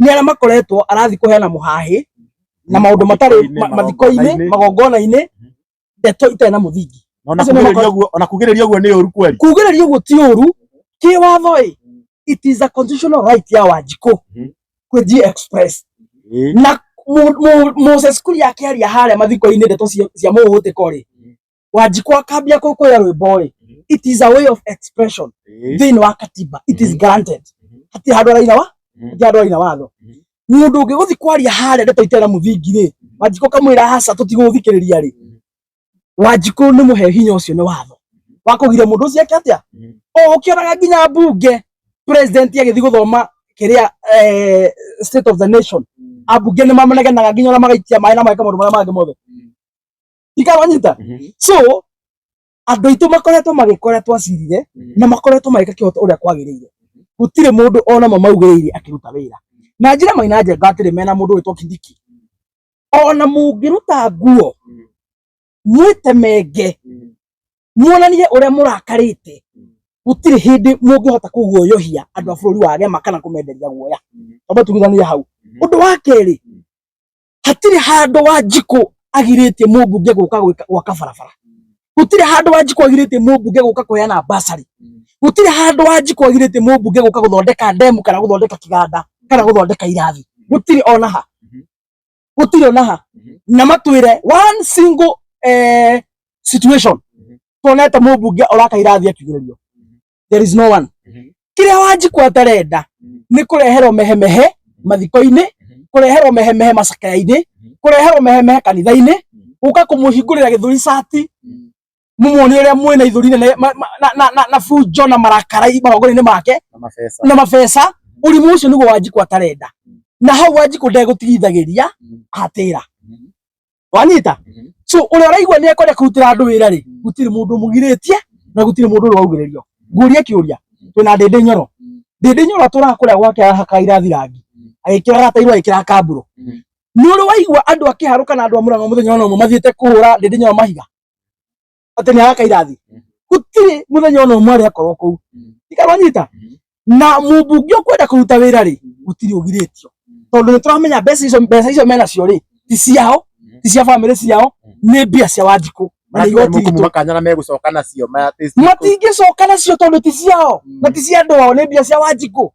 nĩ arĩa makoretwo arathi kũheana mũhahi na maũndũ matarĩ mathiko-inĩ magongona-inĩ ndeto itarĩ na mũthingi ona kugĩrĩria ũguo nĩ ũru kweli kugĩrĩria ũguo ti ũru kĩwatho it is a constitutional right ya Wanjikũ kwĩgie express na Moses Kuria akĩaria harĩa mathiko-inĩ ndeto cia mũhũtĩko rĩ Wanjikũ akambia kũrĩa rwĩmbo rĩ it is a way of expression thĩinĩ wa katiba it is granted hatirĩ handũ araina watho mũndũ ũngĩ gũthiĩ kwaria harĩa ndeto itarĩ na mũthingi rĩ Wanjikũ kamwĩra haca tũtigũthikĩrĩria rĩ Wanjikũ nĩ mũhe hinya ũcio nĩ watho wa kũgiria mũndũ ũcio eke atĩa ũkĩonaga nginya mbunge president agĩthiĩ gũthoma kĩrĩa state of the nation ambunge nĩ mamenegenaga nginya ona magaitia maĩ na mageka maũndũ marĩa mangĩ mothe ikamanyita so andũ aitũ makoretwo magĩkoretwo acirire na makoretwo magĩka kĩhoto ũrĩa kwagĩrĩire gũtirĩ mũndũ ona maugĩrĩire akĩruta wĩra na njĩra Maina Njenga atĩrĩ mena mũndũ wĩtwo Kidiki ona mungiruta nguo mwitemenge muonanie uria murakarite gutiri hindi mungihota kuguoyohia andu a bururi wa Gema kana kumenderia guoya aba tugithania hau. Undu wa keri hatiri handu Wanjiku agiritie mumbunge guka gwaka barabara, gutiri handu Wanjiku agiritie mumbunge guka kuheana basari, gutiri handu Wanjiku agiritie mumbunge guka guthondeka ndemu kana guthondeka kiganda kana guthondeka irathi, gutiri ona ha, gutiri ona ha. Na matwire one single situation toneta mumbunge oraka irathi akigirerio, there is no one. Kiria Wanjiku atarenda ni kureherwo mehemehe mathiko-ini, kureherwo mehemehe macakaya-ini, kureherwo mehemehe kanitha-ini, uka kumuhingurira githuri sati mumuoni uria mwena ithuri nene na fujo na marakara magongona-ini make na mabesa. Urimu ucio niguo Wanjiku atarenda, na hau Wanjiku ndegutigithagiria atira wanyita. So uria uraigua ni akwenda kurutira andu wira ri, gutiri mundu mugiritie na gutiri mundu uraugirerio. Nguria kiuria, twina Ndindi Nyoro, Ndindi Nyoro turakuria gwake haka irathi rangi agikira gatairwo agikira kamburu. Ni uri waigua andu akiharuka na andu a Murang'a muthenya ono mathiete kuhura Ndindi Nyoro mahiga ati ni haka irathi? Gutiri muthenya ono mwari akorwo kuu ikarwanyita. Na mumbunge ukwenda kuruta wira ri, gutiri ugiritio tondu nituramenya mbeca icio mena cio ri ti ciao, ti cia family ciao, ni mbia cia Wanjiku. Makanya na megucoka nacio matingicoka nacio tondu ti ciao na ti cia andu ao, ni mbia cia Wanjiku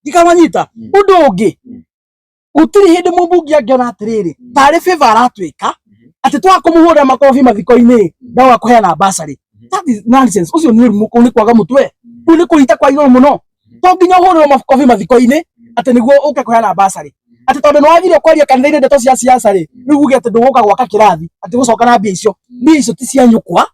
ikamanyita. Undu ungi gutiri hindi mumbunge angiona atiriri tari favor aratwika ati twakumuhurira makofi mathiko-ini na wakuheana basari. That is nonsense. Ucio ni urimu ni kwaga mutwe, ni kurita kwa iguru muno. To nginya uhurirwo makofi mathiko-ini ati niguo uke kuheana basari, ati tondu niwathire kwaria kanitha-ini ndeto cia siasa ri riu uge ati nduguka gwaka kirathi ati gucoka na mbia icio. Mbia icio ti cia nyukwa,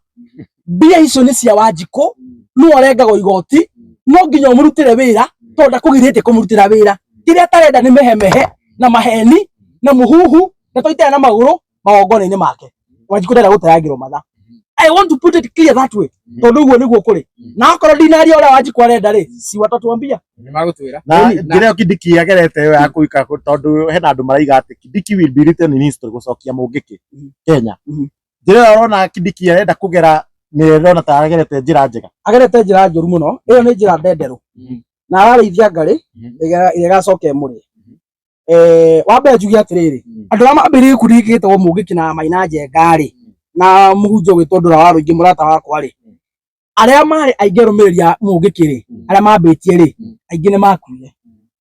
mbia icio ni cia Wanjiku, no arengagwo igoti, no nginya umurutire wira tondu akugiritie kumurutira wira. Kiria atarenda ni mehemehe na maheni na muhuhu na toitaya na maguru magongona-ini make. Wanjiku ndenda gutayagirwo matha. I want to put it clear that way. Tondu uguo niguo kuri na akorwo ndinaria uria Wanjiku arenda ri, si watatuambia ni magutwira na ngirio Kindiki agerete yo ya kuika tondu hena andu maraiga ati Kindiki will be written in history gucokia mungiki Kenya. Ngirio urona Kindiki arenda kugera ni rona ta agerete njira njega, agerete njira njuru muno. Iyo ni njira ndenderu na ararithia ngari igacoke muri. Wambe njugi atiriri andu ama ambiririe kurigitwo mungiki na Maina Njenga ri na muhunjia gwitwo Ndura wa Ruingi murata wakwa ri, aria mari aingi rumiriria mungiki ri, aria mambitie ri aingi ni makuire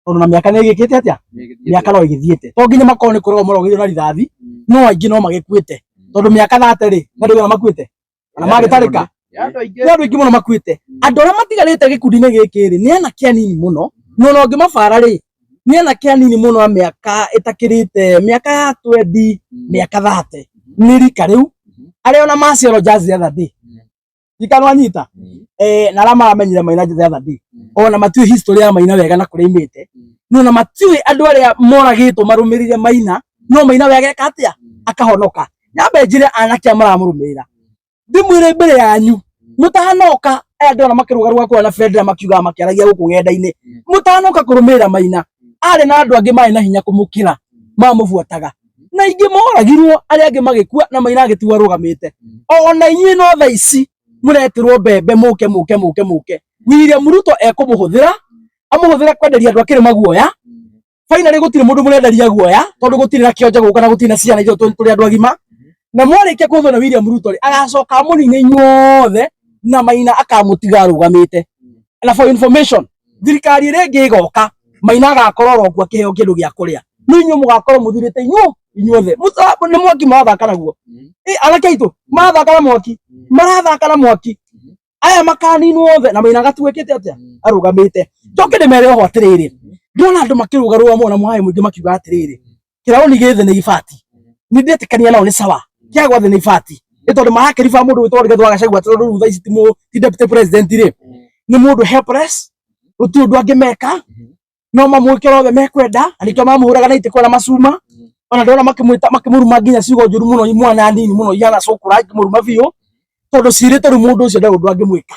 tondu na miaka ni igikite atia, miaka no igithiete. To nginya makoni kurwo morogirio na rithathi, no aingi no magikuite tondu miaka 30 ri na ndio makuite na magitarika andu aingi muno makuite. Andu aria matigarite gikundi-ini giki ri ni anake anini muno, no ngimabara ri ni anake anini muno a miaka itakirite miaka ya 20 miaka 30 ni rika riu aria ona maciaro jazz the other day ikanwanyita na aria maramenyire Maina the other day ona matiui history ya Maina wega na kuria imite, no na matiui andu aria moragitwo marumirire Maina no Maina wega atia akahonoka. Nyambe njire anake maramurumirira ndimwire mbere yanyu mutanoka andu ona makirugaruga kwa na Fredra makiuga makiaragia guku ng'enda-ini mutanoka kurumirira Maina ari na andu angi mari na hinya kumukira mamubuataga na ingi moragirwo aria angi magikua na Maina agitiwa rugamite. Ona inyi no tha ici muretirwo mbembe muke William Ruto ekumuhuthira amuhuthira kwenderia andu akiri maguoya. Finally gutire mundu murenderia guoya tondu gutire na kionja guka na gutire na ciana icio turi andu agima, na mwarikia kuthona William Ruto ri agacoka amunine inyuothe na Maina akamutiga rugamite. Na for information thirikari iri ingi igoka Maina agakorwo okuo akiheo kindu gia kuria, no inyu mugakorwo muthirite inyuothe mutambo ni mwaki marathaka naguo. Anake aitu marathaka na mwaki, marathaka na mwaki aya makaninwo othe na Maina agatuikite atia arugamite. Njoke ndimere ho atiriri ndona andu makirugaruga mona mwae mwingi makiuga atiriri kiraoni githe ni ibati ni ndetikania nao ni sawa kiagwa the ni ibati tondu marakiriba mundu witwa Rigathi wa Gachagua tondu rutha ici ti deputy president ri ni mundu helpless uti undu angimeka no mamwikira othe mekwenda anikio mamuhuraga na itiko na macuma ona ndona makimuruma nginya ciugo njuru muno imwana nini muno yana cukura ikimuruma biu tondu cirite ru mundu ucio ndegundu angimwika.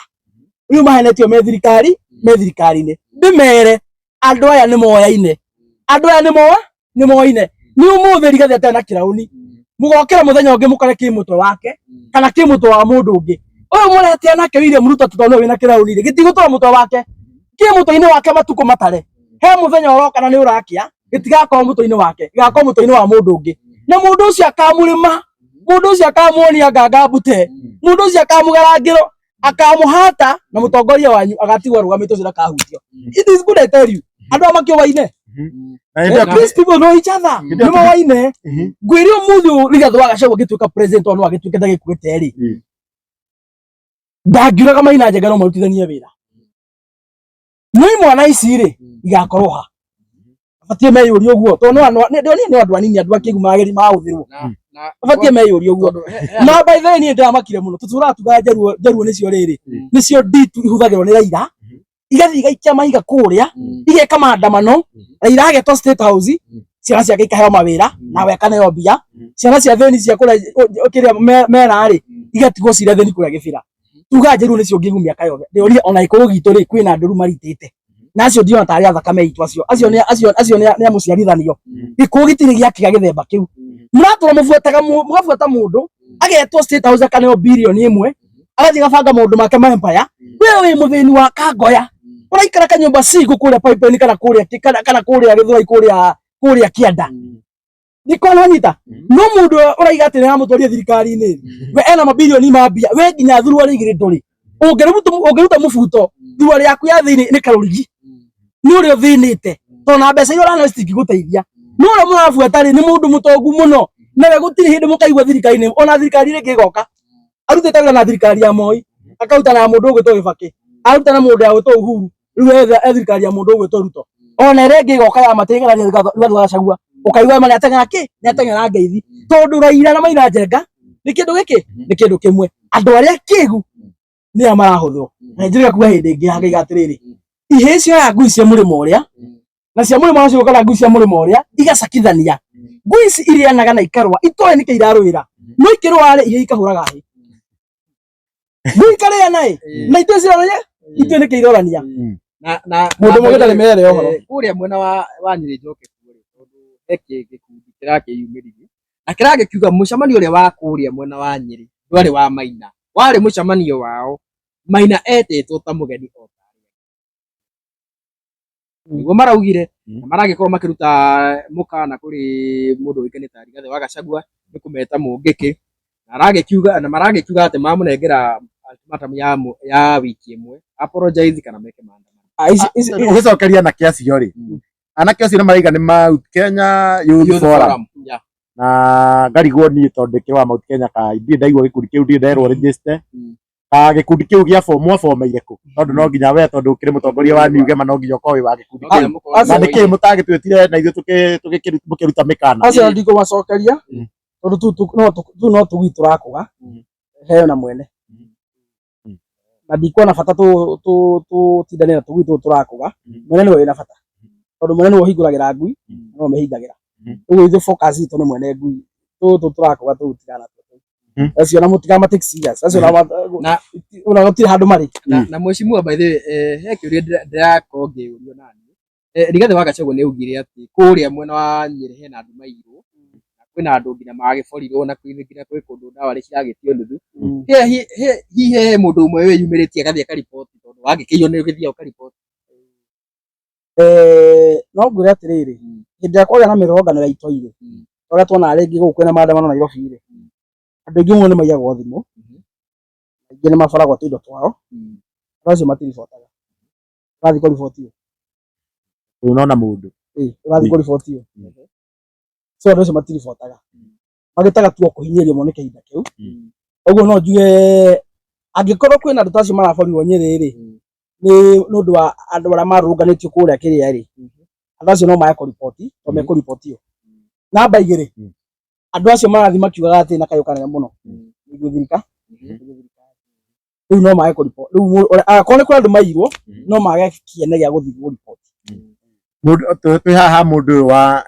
Riu mahenetio me thirikari-ini ndimere andu aya ni moyaine, andu aya ni moyaine ni umuthi Rigathi atena kirauni mugokera muthenya ungi mukare kimutwe wake kana kimutwe wa mundu ungi uyu murete anake William Ruto tutondu wina kirauni gitigutwa mutwe wake kimutwe-ini wake matuko matare he muthenya uroka na ni urakia gitigakorwo mutwe-ini wake gigakorwo mutwe-ini wa mundu ungi na mundu ucio akamurima mundu ucio akamuonia nganga mbute mundu ucio akamugarangiro akamuhata na mutongoria wanyu agatigwo rugamite ucio akahutio. It is good I tell you andu amakio waine these people know each other nimo waine ngwiri umuthi Rigathi wa Gachagua gituika president ono agituika ndagikuite ri ndagiuraga Maina Njenga no marutithanie wira no imwana ici ri igakorwo ha abatie meyuri uguo to no ni andu anini andu akigu mageri mahuthirwo abatie meyuri uguo na by the way ni ndamakire muno tutura tuga njaruo nicio riri nicio ditu ihuthagirwo ni Raila igathi igaikia mahiga kuria igeka maandamano Raila agetwo State House ciana ciake ikaheo mawira nawe akaneo mbia ciana cia theni cia kuria kiria mera ri igatigwo ciria theni kuria gibira tuga njaruo nicio ngigu miaka yothe ndirori ona ikuru gitu ri kwina nduru maritite na acio ndio atari athakame itu acio ni amuciarithanio gikuo gitiri giakiga githemba kiu muratura mugabuata mundu agetwo State House akaneo bilioni imwe agathi gabanga maundu make ma empire wewe wi muthini wa Kangoya uraikara kanyumba siku kuria pipeline kana kuria githoi kuria Kianda niko nanyita no mundu uraiga ati na mutwaria thirikari-ini we ena mabilioni ma mbia we nginya thuru ari igiri nduri ungeruta mubuto thuru ari yaku ya thini ni karurigi ni uri thinite to na mbeca iria urana citingiguteithia no uri murabuata ri ni mundu mutongu muno nawe gutiri hindi mukaigwa thirikari-ini ona thirikari ri gigoka arutite wira na thirikari ya Moi akaruta na mundu ugwitwo Kibaki aruta na mundu ugwitwo Uhuru riu thirikari ya mundu ugwitwo Ruto ona ri gigoka ya matigana Rigathi wa Gachagua ukaigwa mali ateng'era ki ni ateng'era ngeithi tondu Raila na Maina Njenga ni kindu kimwe andu aria kigu ni amarahuthwo na njira kuga hindi ingi hangaiga atiriri ihe cio ya ngui cia murimo uria na cia murimo ucio kana ngui cia murimo uria igacakithania ngui ici irianaga na ikarwa itoe nike irarwira no ikirwa ri ihe ikahuraga hi ngui karia nai na itoe cirorania itoe nike irorania na mundu mugitari mere ohoro kuria mwena wa Nyeri Njoke eke gikundi kirakiyumiririe na kiragikiuga mucamanio uria wa kuria mwena wa Nyeri ndwari wa Maina wari mucamanio wao Maina etetwo ta mugeni niguo maraugire maragikorwo makiruta mukana kuri mundu wikene ta Rigathi wa Gachagua ni kumeta mungiki na maragikiuga ati mamunengera ultimatum ya wiki imwe apologize kana meke maandamano ugicokeria na kiasi yori anake acio maraiga ni Mount Kenya Youth Forum na ngarigwo ni tondu kiwa Mount Kenya ka ndi ndaigua gikundi kiu ndi nderwo register ka gikundi kiu gia form ireku tondu no nginya we tondu ukiri mutongoria wa New Gema no nginya ukowe wa gikundi kiu na niki mutagitwetire na ithu tukiruta mikana acio ndiko macokeria tondu tu no tugwi turakuga heo na mwene na ndiko na bata tu tindane na tugwi turakuga mwene ni wina bata tondu mwene no hinguragira ngui no mehingagira uguo ithu focus itu ni mwene ngui turakuga tutigana acio na mutigama take serious acio na una gutiri handu mari na mheshimiwa by the way he kiuria ndirakorwo ngiurio nani Rigathi wa Gachagua ni ugire ati kuria mwena wa Nyeri hena andu mairwo na kwina andu nginya magiborirwo na kwina kwi kundu ndawa ri ciragitio nuthu hihe mundu umwe we yumiritie agathie akaripoti tondu wagikiyo ni ugithia ukaripoti no ngwire atiriri hindi ya kwagĩa na mĩrũrũngano ya itoire ũrĩa tuona rĩngĩ gũkũ kwĩna maandamano Nairobi rĩ andũ aingĩ mũno nĩ maiyagwo thimũ aingĩ nĩ maboragwo tũindo twao andũ acio matiribotaga ũrathiĩ kũribotio unaona mũndũ ũrathiĩ kũribotio so andũ acio matiribotaga magĩtaga tu kũhinyĩrĩrio mone kĩhinda kĩu ũguo no njuge angĩkorwo kwĩna andũ acio maraborirwo Nyeri rĩ nĩ ũndũ wa andũ arĩa marũrũnganĩtio kũrĩa kĩrĩa rĩ andũ acio no maye kũriboti to mekũribotio namba igĩrĩ andũ acio marathi makiugaga atĩ na kayũ kanene mũno nĩguo rĩu no maye kũriboti rĩu akorwo nĩ kũrĩ andũ mairwo no mage kĩene gĩa gũthiĩ kũriboti mundu twi haha mundu wa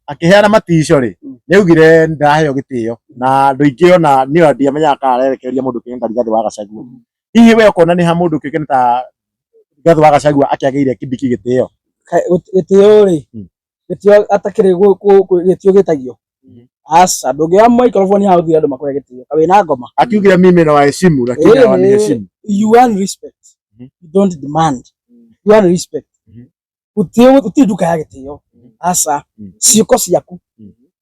akiheana matico ri niugire ndaheo gitio na andu ingi ona ni andia menya akarerekeria mundu kinga Rigathi wa Gachagua hihi we ukona ni ha mundu kigene ta Rigathi wa Gachagua akiageire kibiki gitio gitio ri gitio atakire gitio gitagio asa ndungia microphone hau thia andu makore gitio kawe na ngoma akiugire mimi na waheshimu lakini hawaniheshimu. You want respect, you don't demand. You want respect, uti duka ya gitio asa ciuko ciaku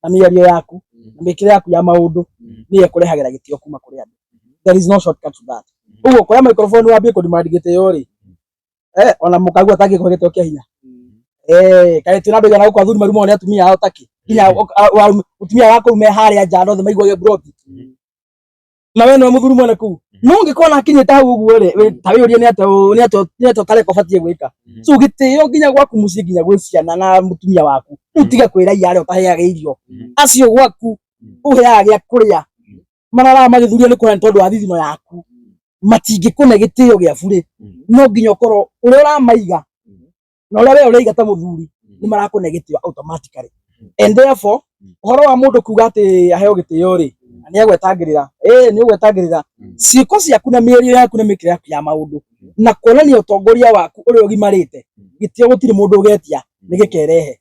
na miario yaku na mikire yaku ya maundu ni ekurehagira gitio kuma kuri andu. There is no shortcut to that. Ugo kwa microphone wambie ko demand gitio ri ona mukagu ataki ko gitio kia hinya kae tuna ndu yana kwa thuri marumo ni atumia ao taki hinya utumia wako me haria njano the maigwa broti na we no muthuru mwana ku no ngikona akinyita hau uguo ri tawiuria ni ato tare ko fatie gwika so gitio nginya gwaku mucie nginya gwi ciana na mutumia waku utiga kwira yare utaheaga irio acio gwaku uheaga gya kuria marara magithuria ni kuhe tondu wa thithino yaku matingikune gitio gya bure no nginya ukoro uria uramaiga na uria we uraiga ta muthuri ni marakune gitio automatically and therefore uhoro wa mundu kuga ati aheo gitio ri ni agwetagirira ni ugwetagirira ciiko ciaku na mĩario yaku na mĩkĩre yaku ya maundu na kuonania utongoria waku uria ugimarite gitio gutiri mundu ugetia ni gikerehe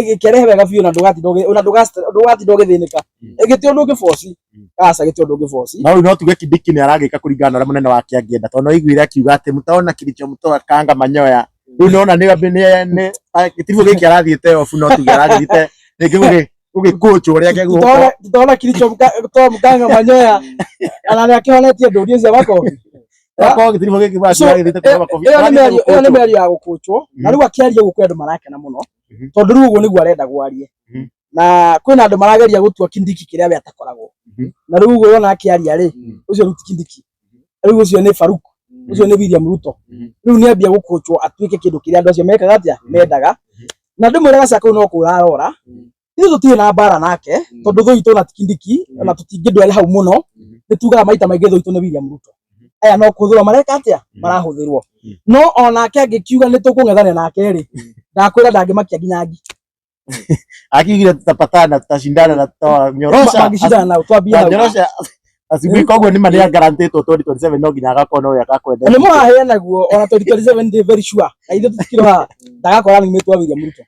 gikerehe wega biũ na ndũgatinda ũgĩthĩnĩka gitio ndũngĩboci aca gitio ndũngĩboci na no tuge Kindiki ni aragika kuringana na munene wake angienda tondu igwire akiuga ati mutaona Kilicho mtoa kanga manyoya riu nona ni gitiribu giki arathiite ofu no tuge arathite rĩngĩ ugikuchu uria geguo tutaona Kilicho mtoa mkanga manyoya ana akihonetie ndũrie cia makofi wako gitiribu giki basi arathite kwa makofi ni mĩario ya gũkũchwo na rĩu akiaria gũkũ andũ marakena mũno tondu rĩu ũguo nĩguo arenda gwarie na kwĩna andũ marageria gũtua Kindiki kĩrĩa we atakoragwo na rĩu ũguo wona akiaria rĩ ũcio rĩu ti Kindiki rĩu ũcio nĩ Faruk ũcio nĩ William Ruto rĩu nĩ ambia gũkũchwo atuĩke kĩndũ kĩrĩa andũ acio mekaga atĩa mendaga na ndĩmwĩraga cia kũu no kũrarora ithu tutirĩ na mbara nake tondu thũ itũ na Kindiki na tũtingĩndware hau mũno nĩ tugaga maita maingĩ thũ itũ nĩ William Ruto aya no kũhũthĩrwo mareka atĩa marahũthĩrwo no onake angĩkiuga nĩ tũkũng'ethania nake rĩ ndakwĩra ndangĩmakia nginya ngi akiugire tutapatana tutashindana na tutanyorosha magishindana na twambia nyorosha asibi koguo ni mania guaranteed 2027 no nginya agakorwo no yakakwenda ni mwahe naguo ona 2027 ndi very sure na ithu tutikiro ha ndagakorwo ni metwa William Ruto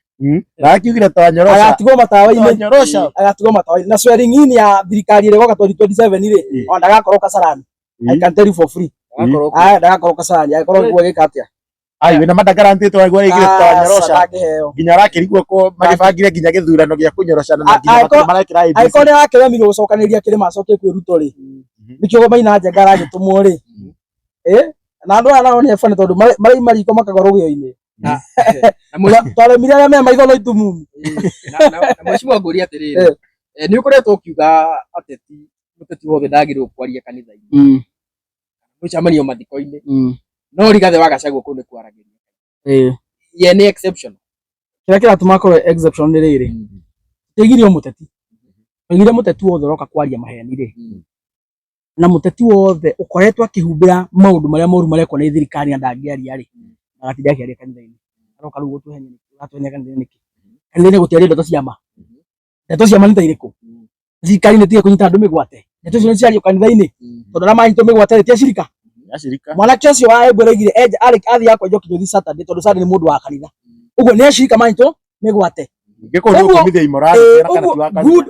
na akiugire tutanyorosha agatigwo matawa-inĩ nyorosha agatigwo matawa-inĩ na swearing in ya thirikari ĩrĩa igoka 2027 rĩ ona ndagakorwo Kasarani I can tell you for free ndagakorwo Kasarani agakorwo nguo gĩka atĩa ai wina madagarantĩtwo aigua igire tutanyorosha nginya arakĩrigwo ko magĩbangire nginya gĩthurano gĩa kũnyoroshana na nginya matũ marekĩra aiko nĩ akeremirwo gũcokanĩrĩria kĩrĩma acoke kwĩruto rĩ nikĩo maina njenga aragĩtũmwo rĩ na andũ aya nao nĩ bani tondũ marĩ mariko makagwa rũgĩo-inĩ twaremire arĩa me maitho no itumu na mwecimu ngũria atĩrĩrĩ nĩ ũkoretwo ũkiuga mũteti wothe ndagĩrĩirwo kwaria kanitha-inĩ mũcemanio mathiko-inĩ no Rigathĩ wa Gachagua kũu nĩ kwaragĩria ye nĩ exception kĩrĩa kĩratũma akorwo exception nĩ rĩrĩ tũigire mũteti tũigire mũteti wothe ũroka kwaria maheni rĩ na mũteti wothe ũkoretwo akĩhumbĩra maũndũ marĩa moru marekwo nĩ thirikari na ndangĩaria rĩ agatinda akĩaria kanitha-inĩ aroka rĩu gũtũhenia kanitha-inĩ nĩkĩ kanitha-inĩ gũtiaria ndeto cia ma nĩ ta irĩkũ thirikari nĩ tige kũnyita andũ mĩgwate ndeto icio nĩ ciario kanitha-inĩ tondũ arĩa manyitwo mĩgwate rĩ ti acirika mwanake ũcio wa Embu araigire athiĩ akwenjwo kinyothi Saturday tondũ Saturday nĩ mũndũ wa kanitha ũguo nĩ acirika manyitwo mĩgwate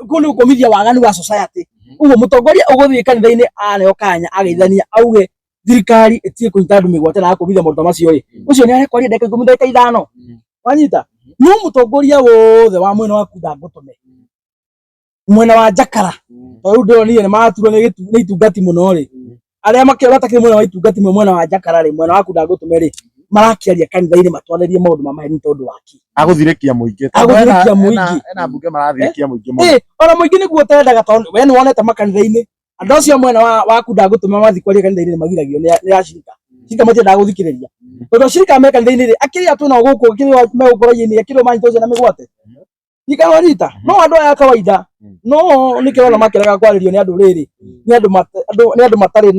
kũu nĩ ũkũmithia waganu wa society ũguo mũtongoria ũgũthiĩ kanitha-inĩ aneo kanya ageithania auge thirikari ĩtige kũnyita andũ mĩgwate na akũmithia maũndũ macio rĩ ũcio nĩ arekwaria ndagĩka 10 ndagĩka 5 wanyita no mũtongoria wothe wa mwena wa Kunda ngũtũme mwena wa Jakara tondũ ndĩronire nĩ maraturwo nĩ itungati mũno rĩ arĩa matakĩrĩ mwena wa itungati mwena wa Jakara rĩ mwena wa Kunda ngũtũme rĩ marakiaria kanitha-inĩ matwarĩrie maũndũ ma maheni tondũ waki agũthirĩkia mũingĩ ena mbunge marathirĩkia mũingĩ mũno ona mũingĩ nĩguo ũtendaga tondũ we nĩ wonete makanitha-inĩ andũ acio mwena wa Kunda ngũtũme mathiĩ kwaria kanitha-inĩ nĩ magiragio nĩ acirika cirika matiendaga gũthikĩrĩria tondũ acirika me kanitha-inĩ rĩ akĩrĩa twĩna gũkũ akĩrĩa megũkũraiya-inĩ akĩrĩa manyitwo ciana mĩgwate ikawanyita no andũ aya kawaida no nikĩrona makĩrega kwarĩrio nĩ andũ rĩrĩ nĩ andũ matarĩ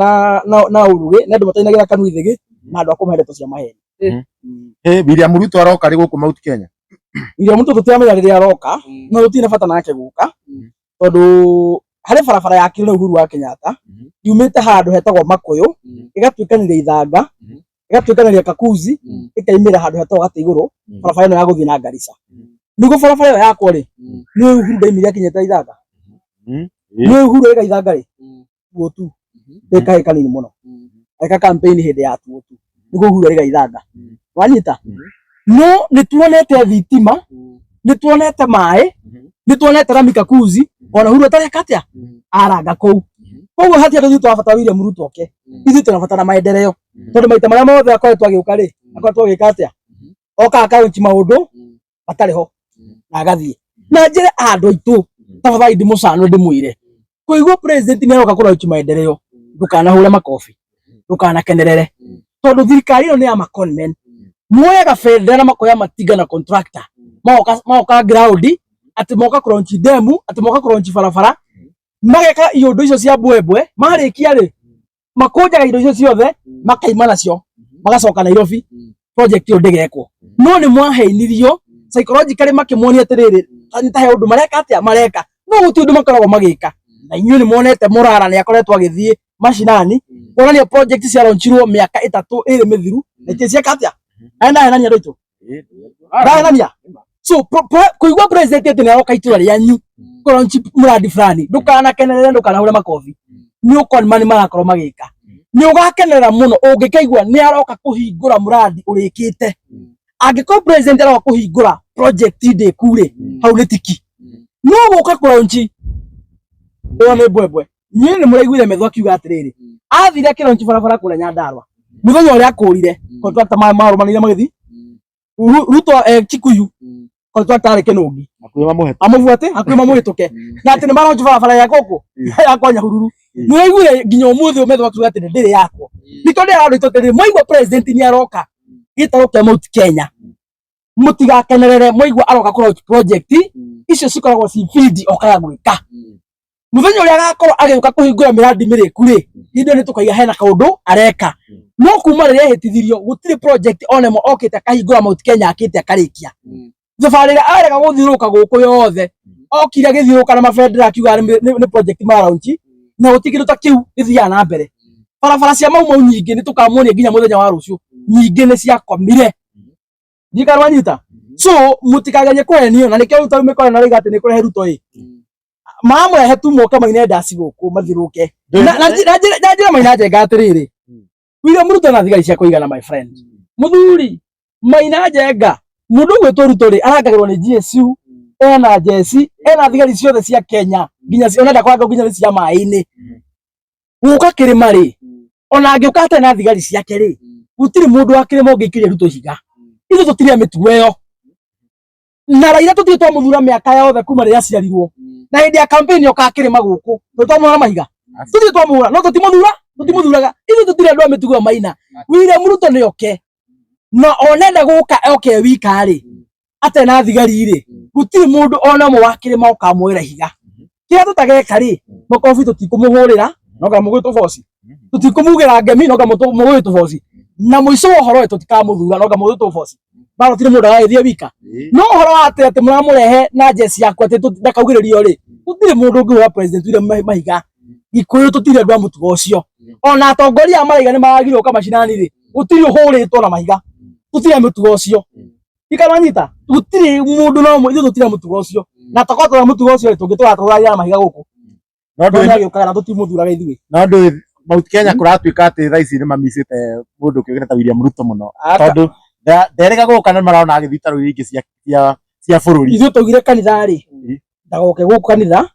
na ũrugi nĩ andũ matarĩ na gĩthakanu ithĩgĩ na andũ akũmahe ndeto cia maheni William Ruto aroka rĩ gũkũ Mount Kenya William Ruto tũtiramenya rĩrĩa aroka no tũtirĩ bata nake gũka tondũ harĩ barabara yakirwo nĩ Uhuru wa Kenyatta yumĩte handũ hetagwo Makũyũ ĩgatuĩkanĩria Ithanga ĩgatuĩkanĩria Kakuzi ĩkaimĩra handũ hetagwo Gata Igũrũ barabara ĩno ya gũthiĩ na Garissa Niguo barabara ĩyo yakwa rĩ nĩ Uhuru ndaimire akinyĩte ithanga nĩ Uhuru ĩga ithanga rĩ tuo tu ĩka kanini mũno ĩka campaign hĩndĩ ya tuo tu niguo Uhuru ĩga ithanga wanyita no nĩ tuonete thitima nĩ tuonete maĩ nĩ tuonete Ramika Kuzi ona Uhuru atareka atia aranga kũu koguo hatia tũthiĩ twabatara William Ruto oke ithuĩ tũnabatara maendeleo tondũ maita marĩa mothe akoretwo agĩũka rĩ akoretwo agĩka atia oka akaunti maũndũ atarĩ ho na agathiĩ na njĩre andũ aitũ tafadhali ndĩmũcano ndĩmwĩre kũigua president nĩ aroka kũrora maendeleo ndũkanahũre makobi ndũkanakenerere tondũ thirikari ĩno nĩ ya maconmen moyaga federa na makoya matiga na contractor maoka ground ati moka kũronchi demu ati moka kũronchi barabara mageka indo icio cia mbwembwe marĩkia rĩ makũnjaga indo icio ciothe makaima nacio magacoka Nairobi project ĩyo ndĩgekwo no nĩ mwaheinirio psychologically makĩmonia atĩrĩrĩ nĩ tahe ũndũ mareka atia mareka no gũtirĩ ũndũ makoragwo magĩka na inyuĩ nĩ monete Murara nĩ akoretwo agĩthiĩ mashinani kuonania project cia launchirwo mĩaka 3 ĩrĩ mĩthiru na itia cieka atia henania andũ aitũ henania so kũigua president atĩ nĩ aroka itũra rĩanyu kũlaunch mũradi fulani ndũkanakenerere ndũkanahũre makobi nĩ ũkonima nĩ marakorwo magĩka nĩ ũgakenerera mũno ũngĩkaigua nĩ aroka kũhingũra mũradi ũrĩkĩte angĩkorwo president aroka kũhingũra project ndĩkure hau nĩ tiki no gũka kũlaunch ĩyo nĩ mbwembwe niĩ nĩ mũraiguire Methu akiuga atĩrĩrĩ athire akĩlaunch barabara kũrĩa Nyandarua mũthenya ũrĩa akũrire contractor marũmanĩire magĩthiĩ Ruto Kikuyu contractor arĩ Kĩnũngi amũbuate hakuhĩ mamũhĩtũke na atĩ nĩ maraunch barabara ya gũkũ yakwa Nyahururu nĩ waiguire nginya ũmũthĩ Methu akiuga atĩ ndĩrĩ yakwo nĩ tondũ andũ aitũ atĩrĩrĩ mwaigua president nĩ aroka gĩtarũ kĩa Mount Kenya mũtigakenerere mwaigua aroka kũlaunch project icio cikoragwo ci feed okaga gwĩka mũthenya ũrĩa agakorwo agĩũka kũhingũra mĩradi mĩrĩku rĩ hĩndĩ nĩ tũkaiga hena kaũndũ areka no kuma rĩrĩa ehĩtithirio gũtirĩ project onemo okĩte akahingũra Mount Kenya akĩte akarĩkia thabarĩ ĩrĩa arega gũthiũrũka gũkũ yothe okire agĩthiũrũka na mabendera akiuga nĩ project maraunchi na gũtirĩ kĩndũ ta kĩu gĩthiaga na mbere barabara cia mau nyingĩ nĩ tũkamuonia nginya mũthenya wa rũciũ nyingĩ nĩ ciakomire ndikarwanyita so mũtikagerie kũhenio na nĩkĩo Ruto mĩkore na rĩga atĩ nĩ kũrehe Ruto mamũrehe tu moka maina ndasi gũkũ mathirũke na njĩra maina njenga atĩrĩrĩ William Ruto na thigari cia kũigana my friend mũthuri maina njenga mũndũ gwĩtwo Ruto rĩ arangagĩrwo nĩ GSU ena jesi ena thigari ciothe cia Kenya nginya cionenda kwanga nginya cia maĩ-inĩ gũka kĩrĩma rĩ ona angĩũka atĩ na thigari ciake rĩ gũtirĩ mũndũ wa kĩrĩma ũngĩkiria Ruto higa ithuĩ tũtirĩ mĩtugo ĩyo na Raila tũtirĩ twamũthura mĩaka yothe kuma rĩrĩa aciarirwo na hĩndĩ ya campaign yoka kĩrĩma gũkũ twamũhũra mahiga tũtirĩ twamũhũra no tũtimũthuraga ithuĩ tũtirĩ andũ a mĩtugo maina William Ruto nĩ oke na onenda gũka oke wika rĩ atĩ na thigari rĩ gũtirĩ mũndũ ona ũmwe wa kĩrĩma ũkamwoera higa kĩrĩa tũtageka rĩ makobi tũtikũmũhũrĩra no kana mũgwĩtwo boci tũtikũmugĩra ngemi no kana mũgwĩtwo boci na mũico wa ũhoro tũtikamũthura no kana mũgwĩtwo boci bado tiri mũndũ agĩthiĩ wika no ũhoro atĩ mũramũrehe na jesi yaku atĩ ndakaugĩrĩrio rĩ gũtirĩ mũndũ ũngĩ wa president William mahiga Gĩkũyũ tũtirĩ andũ a mũtugo ũcio ona atongoria a maraiga nĩ maragire ũka macinani rĩ gũtirĩ ũhũrĩtwo na mahiga tũtirĩ mũtugo ũcio ikaranyita gũtirĩ mũndũ no mũndũ tũtirĩ mũtugo ũcio na tokotwo na mũtugo ũcio tũngĩtwara tũraya mahiga gũkũ no ndũ agĩũkaga na tũtimũthuraga ithuĩ no ndũ Mount Kenya kũratuĩka atĩ thaa ici nĩ mamicĩte mũndũ kĩũgĩte ta William Ruto mũno tondũ nderega gũka na marona agĩthiĩ tarũ ingĩ cia bũrũri ithuĩ tũgire kanitha rĩ ndagoke gũkũ kanitha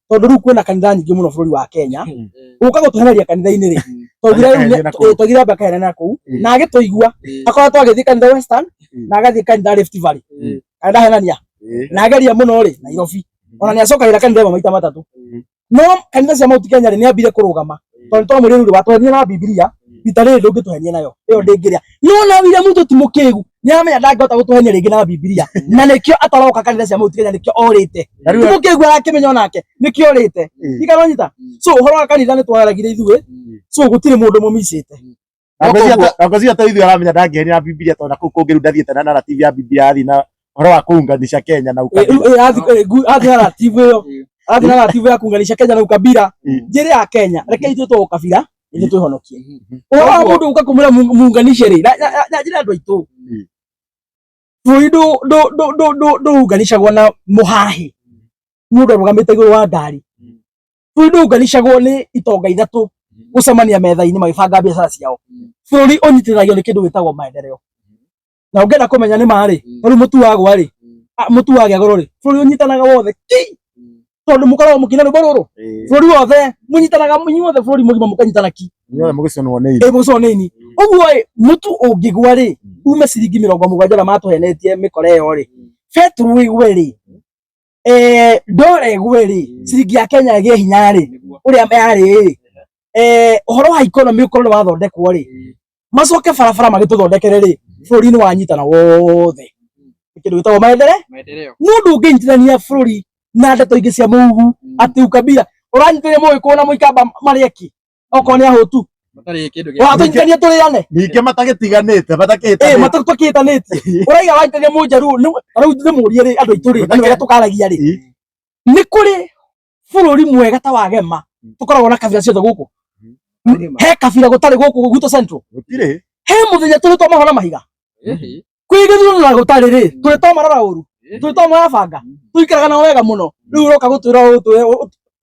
tondũ rĩu kwĩna kanitha nyingĩ mũno bũrũri wa Kenya gũka gũtũheneria kanitha-inĩ rĩ tũgire amba kahenana kũu na agĩtũigua akoretwo agĩthiĩ kanitha Western na agathiĩ kanitha Rift Valley kanitha henania na ageria mũno rĩ Nairobi ona nĩ acokagĩra kanitha ĩmwe maita matatũ no kanitha cia Mount Kenya rĩ nĩ ambire kũrũgama tondũ twamũrĩrire watũhenia na Biblia rita rĩrĩ ndũngĩtũhenia nayo ĩyo ndĩngĩrĩa no na William Ruto ti mũkĩgu nĩ amenya ndangĩhota gũtũhenia rĩngĩ na Biblia na nĩkĩo ataroka kanitha cia Mount Kenya nĩkĩo orĩte ti mũkĩgu arakĩmenya onake nĩkĩo orĩte ikaronyita so ũhoro wa kanitha nĩ twaragire ithuĩ so gũtirĩ mũndũ mũmicĩte ngũcio atĩ ithuĩ aramenya ndangĩhenia na Biblia tondũ kũu kũngĩ ndathiĩte na narrative ya Biblia athi na ũhoro wa kuunganisha Kenya na ukabila athi narrative ĩyo athi narrative ya kuunganisha Kenya na ukabila njĩra ya Kenya reke ithuĩ tũ ukabila ithuĩ twĩhonokie ũhoro wa mũndũ ũka kũmwĩra muunganishe rĩ na njĩra andũ aitũ bũrũri ndũnganishagwo na mũhahi mũndũ arũgamĩte igũrũ wa ngari. Bũrũri ndũnganishagwo nĩ itonga ithatũ gũcemania metha-inĩ magĩbanga biacara ciao. Bũrũri ũnyitithanagio nĩ kĩndũ gĩtagwo maendeleo. Na ũngĩenda kũmenya nĩ marĩ, rĩu mũtu wagwa rĩ, mũtu wagĩa goro rĩ, bũrũri ũnyitanaga wothe ki, tondũ mũkoragwo mũkina rũmbo rũrũ. Bũrũri wothe mũnyitanaga inyuothe, bũrũri mũgima mũkanyitana ki. Mũgĩconwo nĩ ini. Mũgĩconwo nĩ ini. Ũguo mũtu ũngĩgwa rĩ, ume ciringi 70 ũrĩa matũhenetie mĩkora ĩyo rĩ, betũrũ ĩgwe rĩ, ndora ĩgwe rĩ, ciringi ya Kenya ĩgĩe hinya rĩ, ũrĩa yarĩ rĩ, ũhoro wa economy ũkorwo nĩ wathondekwo rĩ, macoke barabara magĩtũthondekere rĩ, bũrũri nĩ wanyitana wothe. Kĩndũ gĩtagwo maendeleo. Mũndũ ũngĩnyitithania bũrũri na ndeto ingĩ cia mũhuhu atĩ ukabira ũranyitithania Mũgĩkũyũ na Mũikamba marĩ eki okorwo nĩ ahũtu watũnyitithania tũrĩane ningĩ matagĩtiganĩte matakĩtanĩtie ũraiga wanyitithania Mũnjaruo rĩu ndĩmũrie rĩ andũ aitũ rĩ na nĩ wega tũkaragia rĩ, nĩ kũrĩ bũrũri mwega ta wagema tũkoragwo na kabira ciothe gũkũ? He kabira gũtarĩ gũkũ gwitũ Central? Gũtirĩ. He mũthenya tũrĩ twamahora na mahiga kwĩ gĩthurano na gũtarĩ rĩ, tũrĩ twamarora ũru, tũrĩ twamarabanga, tũikaraga nao wega mũno, rĩu ũroka gũtwĩra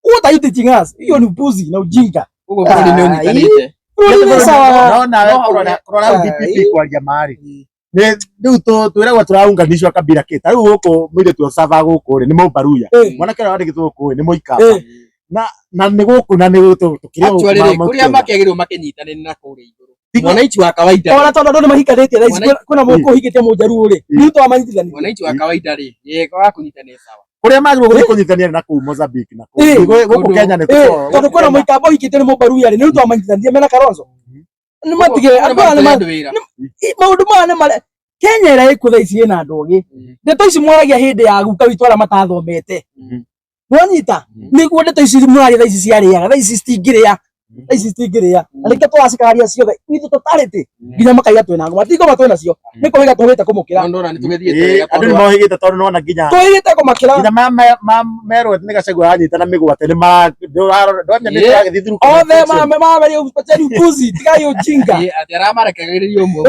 what are you teaching us? Hiyo ni upuzi na ujinga. Ũguo bũrũri nĩ ũnyitanĩte. No nawe kũrora DPP kwaria marĩ rĩu twĩragwo tũraunganishwo kabira kĩ, ta rĩu gũkũ mũirĩtu ũcaba gũkũ rĩ nĩ Mũmbaruya, mwanake ũrĩa wandĩkĩtwo gũkũ nĩ Mũikamba, na nĩ gũkũ na nĩ tũkĩrĩa kũrĩa makĩagĩrĩrwo makĩnyitanĩra na kũrĩa igũrũ. Mwananchi wa kawaida ona tondũ andũ nĩ mahikanĩtie thaa ici kwĩna mũndũ ũhikĩtie Mũnjaruo rĩ, nĩ twamanyitithania. Mwananchi wa kawaida rĩ, yego wa kũnyitanĩra sawa. Kũrĩa magĩrĩirwo gũthiĩ kũnyitanĩra na kũu Mozambique na gũkũ Kenya nĩ tondũ kwĩna Mũikamba ũhikĩtie nĩ Mũmbaruya rĩ, nĩ twamanyitithania mena Kalonzo. Nĩ matigĩre maũndũ maya nĩ marĩa Kenya ĩrĩa ĩkuo thaa ici ĩna andũ ogĩ. Ndeto ici mwaragia hĩndĩ ya guka witũ arĩa matathomete. Mwanyita nĩguo ndeto ici mwaria thaa ici ciarĩaga, thaa ici citingĩrĩa. Na nĩkĩo twacikaria ciothe ithu totality nginya makaiga twĩna ngoma tigo matwĩna cio nĩ kũhiga tũhĩte kũmũkĩra andũ nĩ mohĩgĩte tondũ nĩwona nginya tũhĩgĩte kũmakĩra nginya merwo nĩ Gachagua anyitana mĩgwate nĩ ndonye nĩ tũragĩthiĩ through othe maberia upateni upuzi tigai ujinga atĩ aramarekagĩrĩria ũmwe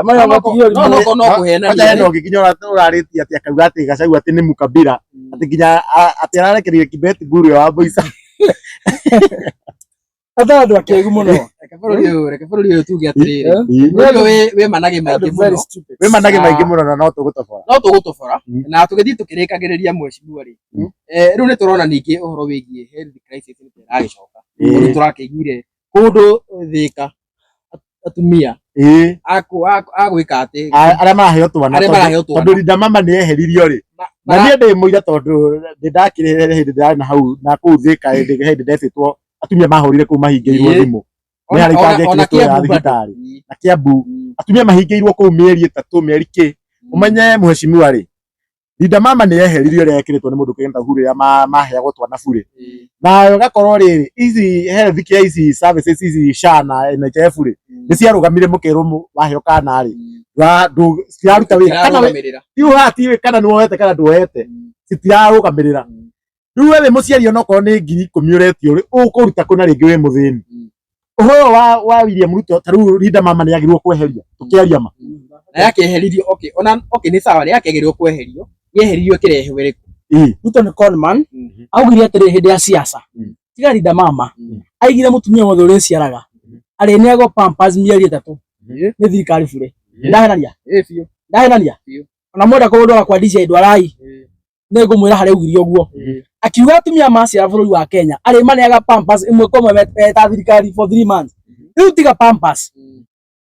maya matigio no kũhenania no nginya ũrarĩtie atĩ akauga atĩ Gachagua atĩ nĩ Mukabira atĩ nginya atĩ ararekereria Kibeti Nguru wa Boisa Ada andũ akĩgu mũno. Reke bũrũri ũyũ tuge atĩrĩrĩ. Ũyũ wĩ manage maingĩ mũno. Wĩ manage maingĩ mũno na no tũgũtobora. Na tũgĩthiĩ tũkĩrĩkagĩrĩria mheshimiwa rĩ. Rĩu nĩ tũrona ningĩ ũhoro wĩgiĩ health crisis nĩ ĩragĩcoka. Ũrĩa tũrakĩiguire kũndũ Thĩka atumia agwĩka atĩ arĩa maraheo twana tondũ Linda Mama nĩ eheririo rĩ. Na niĩ ndĩ mũira tondũ ndakĩrĩre hĩndĩ ndĩrarĩ na hau na kũu Thĩka hĩndĩ ndecĩtwo atumia mahũrire kũu mahingĩirwo thimũ nĩ harĩ kangĩkĩrĩtwo ya thibitarĩ na Kiambu atumia mahingĩirwo kũu mĩeri 3 mĩeri kĩ ũmenye mheshimiwa rĩ Linda Mama nĩ eheririo rĩa ekĩrĩtwo nĩ mũndũ kĩgenda huru ya maheagwo twana burĩ na ũgakorwo rĩ ici health care ici services ici SHA na NHIF rĩ nĩ ciarũgamire mũkĩrwo waheo kana rĩ ciraruta wĩra kana tiũ hati kana nĩ woete kana ndwoete citirarũgamĩrĩra rĩu wewe mũciari ona okorwo nĩ 10,000 ũretio rĩ ũkũruta kũ na rĩngĩ wĩ mũthĩni ũhoro wa William Ruto ta rĩu Linda Mama nĩ agĩrĩirwo kweheria tũkĩaria ma na yakeheririo okay nĩ sawa yakegĩrĩrwo kweherio yeheririo kĩrehe wĩrĩkũ Ruto nĩ conman augire atĩrĩ hĩndĩ ya siasa tiga Linda Mama aigire mũtumia wothe ũrĩa ciaraga arĩneagwo pampers mĩeri 3 nĩ thirikari bure ndahenania ndahenania ona mwenda kũndwara kwa DJ Ndwarai nĩ ngũmwĩra harĩa ugirio guo akiuga atumia maciara bũrũri wa Kenya arĩ maneaga pampers imwe komwe ta thirikari for 3 months rĩu tiga pampers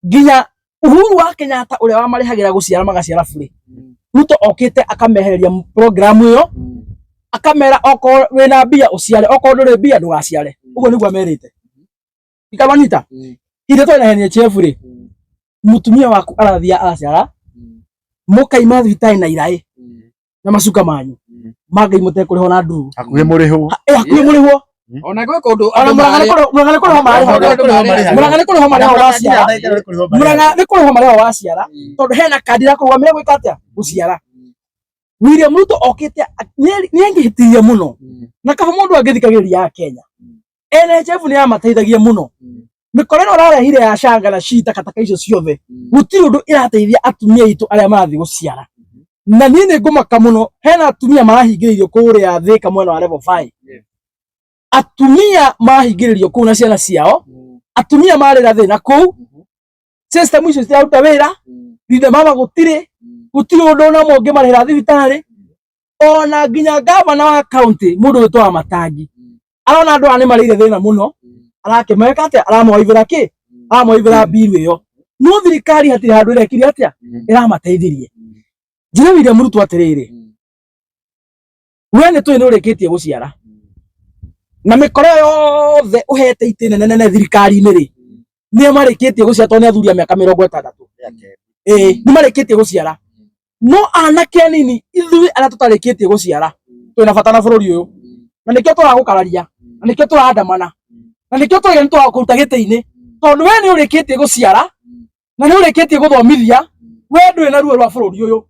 nginya Uhuru wa Kenyatta ũrĩa wamarĩhagĩra gũciara magaciara bure Ruto okĩte akamehereria program ĩyo akamera okorwo wĩna mbia ũciare okorwo ndũrĩ mbia ndũgaciare ũguo nĩguo merĩte ikamanyita ire twĩna NHIF rĩ mũtumia waku arathia aciara mũkaima thibitarĩ na iraĩ na macuka manyu magai mũtekũrĩho na nduru hakuhĩ mũrĩhwo ona gwĩ kũndũ mũranga nĩ kũrĩho marĩho waciara tondũ hena kandi ya kũrũgamĩrĩra gwĩka atĩa gũciara William Ruto okĩte nĩ angĩhĩtĩirie mũno na kaba mũndũ angĩthikagĩrĩria ya Kenya NHIF nĩ yamateithagia mũno mikorero rarehire ya shanga na shita kataka icio ciothe guti undu irateithia atumia itu aria marathi guciara na nini ngumaka muno hena atumia marahingiririo kuria Thika mwena wa level 5 atumia marahingiririo ku na ciana ciao atumia marira thina ku system icio ciraruta wira rithe mama gutiri undu na monge marira thibitari ona nginya gavana wa county mundu witwa Matangi arona andu ani marire thina muno arakimeka atia aramoivira ki aramoivira biru iyo no thirikari hatiri handu irekire atia iramateithirie njira William Ruto atiriri wene tu ni ureketie guciara na mikoro yothe uhete itine nene thirikari ni ri ni mareketie guciara to ni athuri a miaka 60 ni mareketie guciara no anake nini ithui ara tutareketie guciara twina bata na bururi uyu na nikio turagukararia na nikio turandamana na nikio twageni twakuruta gite-ini tondu we ni ureketie guciara na ni ureketie guthomithia we ndwi na ruo rwa bururi uyu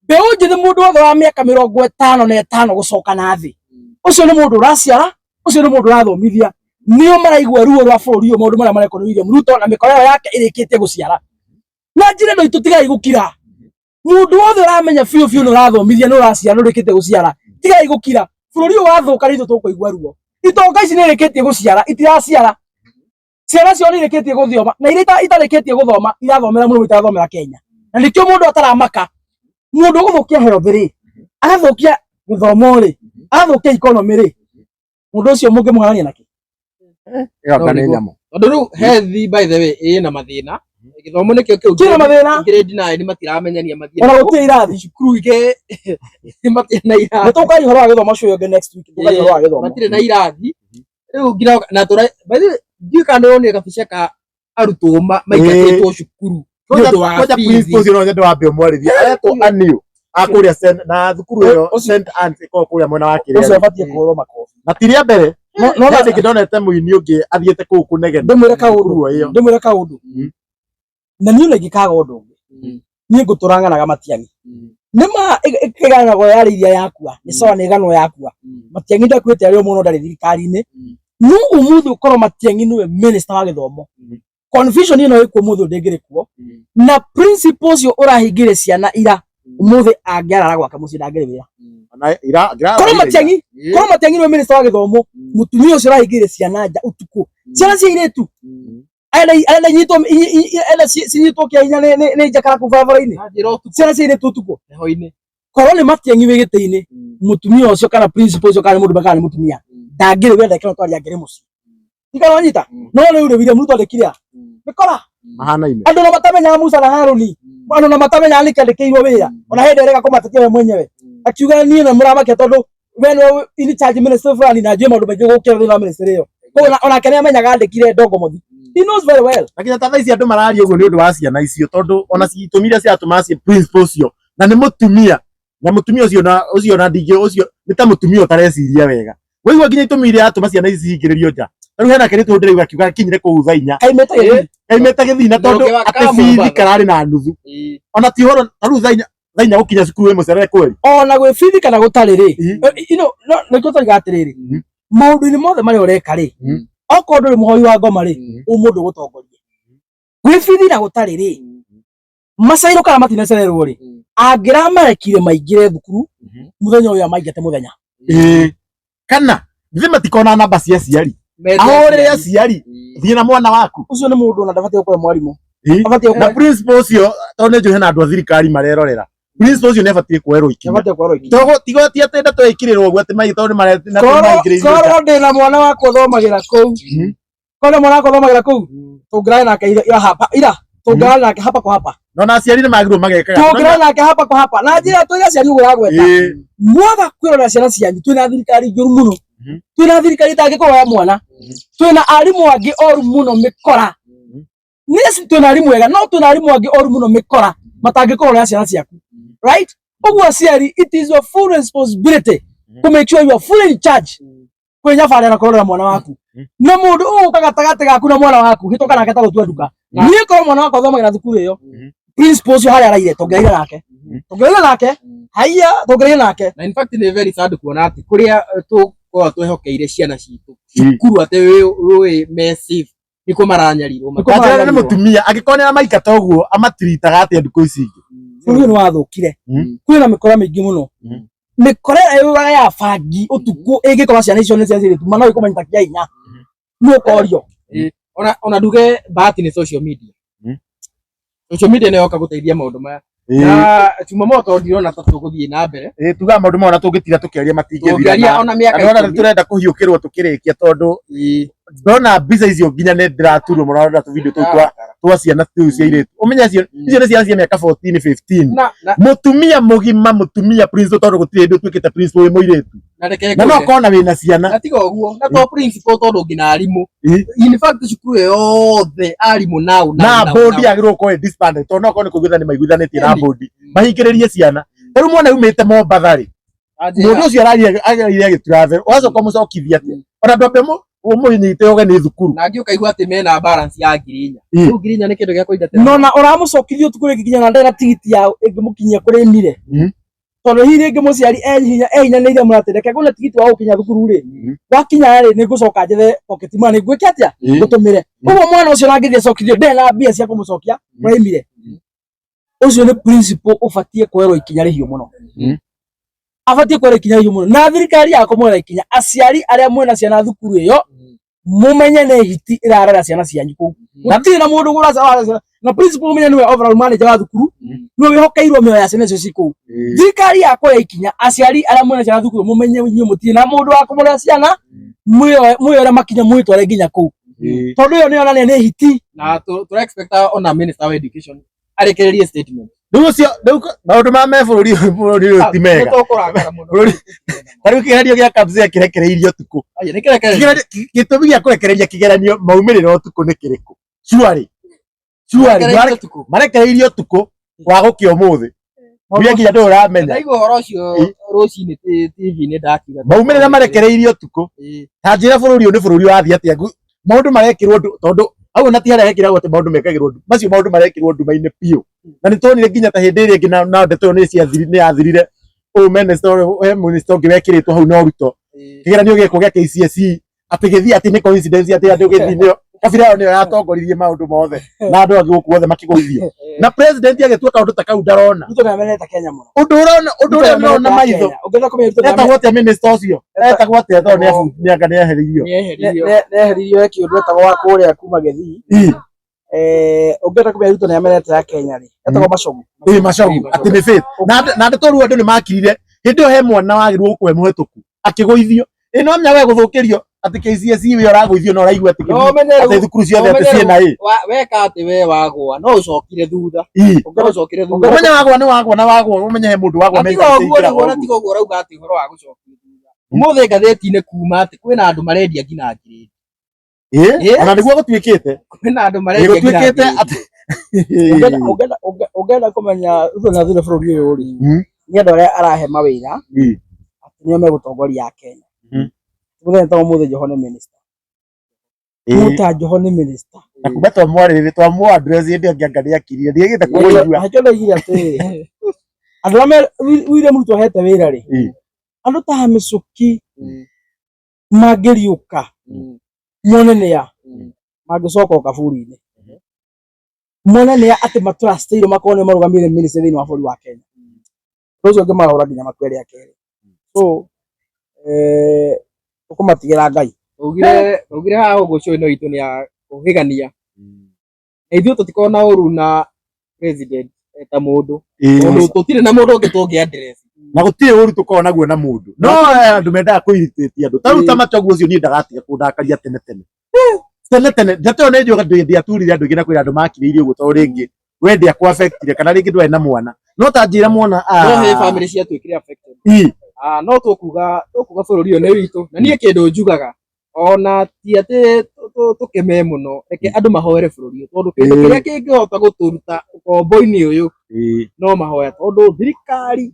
mbeu njithi mundu wothe wa miaka 55 gucoka na thi ucio ni mundu uraciara ucio ni mundu urathomithia nio maraigua ruo rwa bururi uyu maundu maria mareko ni William Ruto na mikoro yake ireketie guciara na njire no itutigai gukira mundu wothe uramenya fiu fiu no rathomithia no raciara no ureketie guciara tigai gukira bururi uyu wathuka ritho tukuigua ruo itonga ici nireketie guciara itiraciara ciana cio nireketie guthoma na iria itareketie guthoma irathomera muno itathomera Kenya na nikio mundu ataramaka mundu guthukia health ri agathukia githomo ri agathukia economy ri mundu ucio mungi mwarania naki ngane nyamo tondu riu health by the way ina mathina githomo nikio kiu kina mathina grade 9 matiramenyania mathina ona gutia irathi cukuru ige matirĩ na irathi tukai horo wa githomo cio nge next week tukai horo wa githomo matirĩ na irathi riu ngira na tura by the way ndiukana ni kabica ka arutwo maingatĩtwo cukuru koja principles no nyende wambe umwarithia aretwo aniu akuria na thukuru iyo St Anne's iko kuria mwena wa Kiria ucio abatie kuthoma makofi na tiria mbere no na ndikidonete muini ungi athiete kuu kunegena ndimwire kaundu na niĩ nĩ ngĩkaga ũndũ ũngĩ niĩ ngũtũranganaga Matiang'i nĩma ĩkĩganagwo yarĩ iria yakua nĩ sawa nĩ ĩganwo yakua Matiang'i ndakuĩte arĩ o mũno ndarĩ thirikari-inĩ no ũmũthĩ ũkorwo Matiang'i nĩwe minister wa gĩthomo confusion ĩno ĩkuo ũmũthĩ ndĩngĩrĩ kuo na principles ũcio ũrahingĩire ciana ira ũmũthĩ angĩarara gwake mũciĩ ndangĩrĩ wĩra korwo Matiang'i nĩwe minister wa gĩthomo mũtumia ũcio ũrahingĩire ciana nja ũtukũ ciana cia airĩtu ana cinyitwo kĩhinya nĩ njakara kũu barabara-inĩ ciana cia airĩtu ũtukũ heho-inĩ korwo nĩ Matiang'i wĩ gĩtĩ-inĩ mũtumia ũcio kana principal ũcio kana mũndũ kana nĩ mũtumia ndangĩrĩ wenda kĩno twari angĩrĩ mũciĩ tikana wanyita no rĩu rĩ William Ruto andĩkire mĩkora mahana-inĩ andũ no matamenya Musa na Haruni andũ no matamenya nĩkĩ andĩkĩirwo wĩra ona hĩndĩ ĩrĩa kũmatetia we mwenyewe akiuga niĩ na mũramakia tondũ we nĩwe in charge minister fulani na njũĩ maũndũ maingĩ gũkĩra thĩinĩ wa ministry ĩyo onake nĩ amenyaga andĩkire ndongo mũthi he knows very well lakini ta thaicĩ andũ mararia ũguo nĩ ũndũ wa ciana icio tondũ ona citumire ciatũma cie principal ũcio na nĩ mũtumia na mũtumia ũcio na ndingĩ ũcio nĩ ta mũtumia ũtareciria wega wĩigua nginya itũmi iria atũma ciana ici cihingĩrĩrio nja rĩu hena kĩrĩtu ndĩrauga akiuga kinyire kũu thaa 4 kaimĩte gĩthina tondũ atĩ bithi kararĩ na nuthu ona ti horo rĩu thaa 4 gũkinya cukuru wĩ mũcerere kweri ona gwĩ bithi kana gũtarĩ rĩ nĩkĩo tũiga atĩrĩrĩ maũndũ-inĩ mothe marĩa ũreka rĩ okorwo ndũrĩ mũhoi wa ngoma rĩ mũndũ gũtongoria gwĩ bithi na gũtarĩ rĩ macairũ kana matinacererwo rĩ angĩramarekire maingĩre thukuru mũthenya ũyũ amaingĩte mũthenya kana githĩ matikona namba cia aciari ahũrĩre aciari thiĩ na mwana waku ũcio nĩ mũndũ ona ndabatie gũkorwo mwarimũ na principal ũcio tondũ nĩ njũĩ hena andũ a thirikari marerorera principal ũcio nĩ abatie kuoerwo ikinya tigo ti atĩ twĩkĩrĩrwo ũguo atĩ mai tondũ korwo ndĩ na mwana wakwa ũthomagĩra kũu tũngĩraĩ nake tũngĩraĩ nake hapa kwa hapa no na aciari nĩ magĩrĩirwo magekaga tũngĩraĩ nake hapa kwa hapa na njĩra twĩna aciari ũguo yagweta mwaga kwĩrorera ciana cianyu twĩna thirikari njũru mũno twĩna thirikari ĩtangĩkũrora mwana twĩna arimũ angĩ oru mũno mĩkora nĩci twĩna arimũ ega no twĩna arimũ angĩ oru mũno mĩkora matangĩkũrorera ciana ciaku right ũguo aciari it is your full responsibility to make sure you are fully in charge kwĩnyabarĩra na kũrorera mwana waku na mũndũ ũgũka gatagatĩ gaku na mwana waku hĩtũka nake ta gũtua nduka niĩ korwo mwana wakwa athomagĩra thukuru ĩyo principal ũcio harĩa araire tũngĩraire nake haiya tũngĩraire nake na in fact nĩ very sad kuona atĩ kũrĩa tũkoragwo twehokeire ciana citũ cukuru atĩ wĩ me safe niko maranyarirwo Kwanza nĩ mũtumia angĩkorwo maikata ũguo amatiritaga atĩa ndukũ ici ingĩ. Bũrũri nĩ wathũkire. Kwĩna mĩkora mĩingĩ mũno. Mĩkora ĩyo ya bangi ũtukũ ĩngĩkora ciana icio nĩ ciathire tuma no ikomanyita kia hinya. Nĩ ũkorio. Ona nduge bahati ni social media. Social media nĩ yoka gũteithia maũndũ maya. Na Jumamoto ndirona ta tũgũthiĩ na mbere. Tuga maũndũ mao na tũngĩtira tũkĩaria matingĩthira. Ona mĩaka ona tũrenda kũhiũkĩrwo tũkĩrĩkia tondũ ndona mbica icio nginya nĩ ndĩraturwo mũno na tũvideo tũu twa ciana tu cia irĩtu. Ũmenya icio nĩ ciana cia mĩaka 14 15. Mũtumia mũgima mũtumia principal tondũ gũtirĩ hĩndĩ ũtuĩkĩte principal wĩ mũirĩtu. Na no kona wĩna ciana. Na tiga ũguo na to principal tondũ ngina arimũ. In fact cukuru yothe arimũ na board yagĩrĩirwo gũkorwo disbanded tondũ no korwo nĩ kũiguithania maiguithanĩtie na board. Mahingĩrĩrie ciana. Rĩu mwana umĩte Mombatha rĩ. Mũndũ ũcio ararire agĩturabe. Wacoka mũcokithia atĩ. Ona ndwambe umunyite oge ni thukuru na ngĩ ukaigua ati mena balance ya ngirinya rĩu ngirinya nĩ kĩndũ gĩa kũingatĩra no na ũramũcokithia ũtukũ rĩngĩ nginya na ndena tigiti ya ĩngĩmũkinyia kũrĩ mire tondũ hihi rĩngĩ mũciari ehinyanĩire mũratĩreke kwĩna tigiti wa gũkinya thukuru rĩ wakinya rĩ nĩ ngũcoka njethe pocket money ngwĩke atĩa ngũtũmĩre ũguo mwana ũcio nangĩthiĩ acokithio ndena mbia cia kũmũcokia kũrĩ mire ũcio nĩ principal ũbatiĩ kwerwo ikinya rĩhiũ mũno abatie kwera ikinya rĩhiũ mũno na thirikari yakomwera ikinya aciari arĩa mwena ciana thukuru ĩyo mumenye nĩ hiti irarera ciana cianyu kũu gũtirĩ na mũndũ gũraca na principal mumenye nĩwe overall manager wa thukuru nĩwe wĩhokeirwo mĩoyo ya ciana icio ci kũu thirikari yakwera ikinya aciari arĩa mwena ciana thukuru mumenye inyuĩ mũtirĩ na mũndũ wa kũmũrera ciana mwĩyore makinya mwĩtware nginya kũu tondũ ĩyo nĩ yonania nĩ hiti na tũra expect ona minister of education arekererie statement rĩu maũndũ ma me bũrũri ũyũ ti mega tarĩu kĩgeranio gĩa KABSE kĩrekereirio ũtukũ gĩtũmi gĩa kũrekereria kĩgeranio maumĩrĩra ũtukũ nĩ kĩrĩkũ cuarĩ marekereirio ũtukũ wa gũkĩa ũmũthĩ mbia nginya ndũĩ ũramenya ndaigua ũhoro ũcio rũcinĩ TV-inĩ ndakiuga maumĩrĩra marekereirio ũtukũ ta njĩra bũrũri ũyũ nĩ bũrũri wathiĩ atĩa maũndũ marekĩrwo tondũ au na ti harĩa hekĩragwo atĩ maũndũ mekagĩrwo macio maũndũ marekĩrwo nduma-inĩ piũ na nĩ tuonire nginya ta hĩndĩ ĩrĩa ĩngĩ na ndeto nĩ yathirire minister ũngĩ wekĩrĩtwo hau na ũruto kĩgeranio gĩkwo gĩa KCSE atĩ gĩthiĩ atĩ nĩ coincidence atĩ andũ gĩthiĩ kabira nĩyo yatongoririe maũndũ mothe na andũ angĩ gũkũ othe makĩgũithio na president agĩtua kaũndũ ta kau ndarona ũndũ ũrĩa ũrona maitho etagwo atĩa minister ũcio etagwo atĩa tondũ nĩanga nĩeheririo kĩũndũ etagwo wa kũrĩa kuma Gĩthii ũngĩenda kũmenya Ruto nĩamenete ya Kenya rĩ etagwo Macogu atĩ nĩ faith na ndeto rĩu andũ nĩmakirire hĩndĩ ĩyo he mwana wagĩrĩirwo gũkũhe mũhĩtũku akĩgũithio no menya we gũthũkĩrio atĩ KCSE we ũragũithio na ũraigua atĩ thukuru ciothe atĩ ciĩna weka atĩ we wagwa no ũcokire thutha ũmenye wagwa nĩ wagwa na wagwa ũmenye he mũndũ wagwa tiga ũguo ũrauga atĩ ũhoro wa gũcokire thutha ũmũthĩ ngathĩti-inĩ kuma atĩ kwĩna andũ marendia nginya ngirĩndi ona nĩguo gũtuĩkĩte kwĩna andũ marendia nginya ngirĩndi ũngĩenda kũmenya Ruto nĩ athire bũrũri ũyũ rĩ nĩ andũ arĩa arahe mawĩra atĩ nĩo megũtongoria Kenya mũthenya ta ũmũthĩ Joho nĩ minister Muta Joho nĩ minister kuma twamwarĩrĩria address hĩndĩ ĩngĩ nĩ akirire nĩgĩte kũgũithua hakĩoigire atĩ andũ arĩa William Ruto ahete wĩra rĩ andũ ta Mĩcuki mangĩriũka mone nĩa mangĩcoka kaburi-inĩ mone nĩa atĩ matrustĩirwo makorwo nĩ marũgamĩrĩire minister thĩinĩ wa bũrũri wa Kenya ũcio ũngĩ mahũra nginya makwere akerĩ so ũkũmatigĩra Ngai ugire haha ũguo show ĩno itũ nĩ ya kũhĩgania na ithuĩ tũtikoragwo na ũru na president ta mũndũ tũtirĩ na mũndũ ũngĩ tũngĩ address na gũtirĩ ũru tũkoragwo naguo na mũndũ no andũ mendaga kũirĩtĩtia andũ tarĩu ta Machogu ũcio niĩ ndagatiga kũndakaria tene ndeto ĩyo nĩ njũĩ ndiaturire andũ aingĩ na kwĩra andũ makirĩirie ũguo tondũ rĩngĩ we ndiakũ-affectire kana rĩngĩ ndwarĩ na mwana no ta njĩra mwana no he family ciatuĩkire affected no tũkuga bũrũri ũyũ nĩ witũ na niĩ kĩndũ njugaga ona ti atĩ tũkeme mũno reke andũ mahoere bũrũri ũyũ tondũ kĩndũ kĩrĩa kĩngĩhota gũtũruta ũkombo-inĩ ũyũ no mahoya tondũ thirikari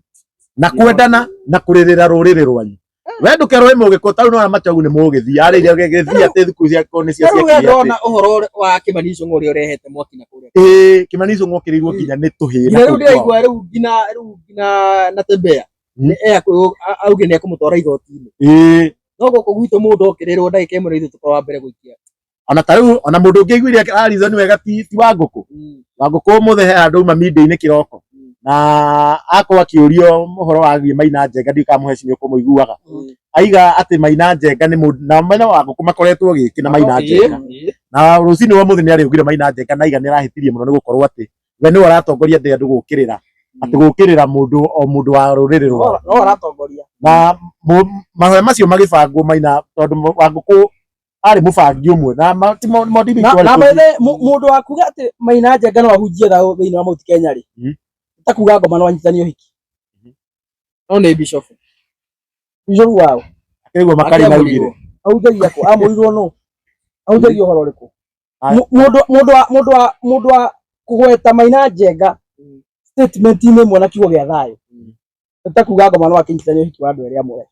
na kwendana na kũrĩrĩra rũrĩrĩ rwanyu we ndũkerwo wĩ mũgĩkũ tarĩu no Machogu nĩ mũgĩthii arĩire Gĩthii atĩ thukuru ciakwo nĩ ciaciakire ndona ũhoro wa Kimani Ichung'wa ũrĩa ũrehete mwaki na kũrĩa Kimani Ichung'wa okĩrĩirwo nginya nĩ tũhĩĩ na rĩu ndĩraigua rĩu nginya Natembeya auge nĩ ekũmũtwara igoti-inĩ no gũkũ gwitũ mũndũ okĩrĩrwo ndagĩka ĩmwe na ithuĩ tũkorwo wa mbere gũikia ona tariu ona mundu ungi igwire reason wega ti Wangũkũ. Wangũkũ muthe he andu ma media-inĩ kiroko na akwa akiurio muhoro wa Maina Njenga ndikamuhe cinyo kumuiguaga aiga ati Maina Njenga ni mundu na Maina Wangũkũ makoretwo giki na Maina Njenga na rucini wa muthi ni ari ugire Maina Njenga na aiga ni arahitirie muno ni gukorwo ati we ni waratongoria ndi andu gukirira ati gukirira mundu o mundu wa ruriri rwa no waratongoria na mahoya macio magibangwo Maina tondu Wangũkũ ari mubangi umwe na modibi na bethe mundu akuga ati Maina Njenga no ahunjie thao thiini wa Mount Kenya ri takuga ngoma no anyitani uhiki no ni bishop wao akiguo makari na ugire augeria ko amurirwo no augeria uhoro riku mundu wa kugweta Maina Njenga statement ine mwana kiugo gia thayo takuga ngoma no akinyitani uhiki wa andu eri amwe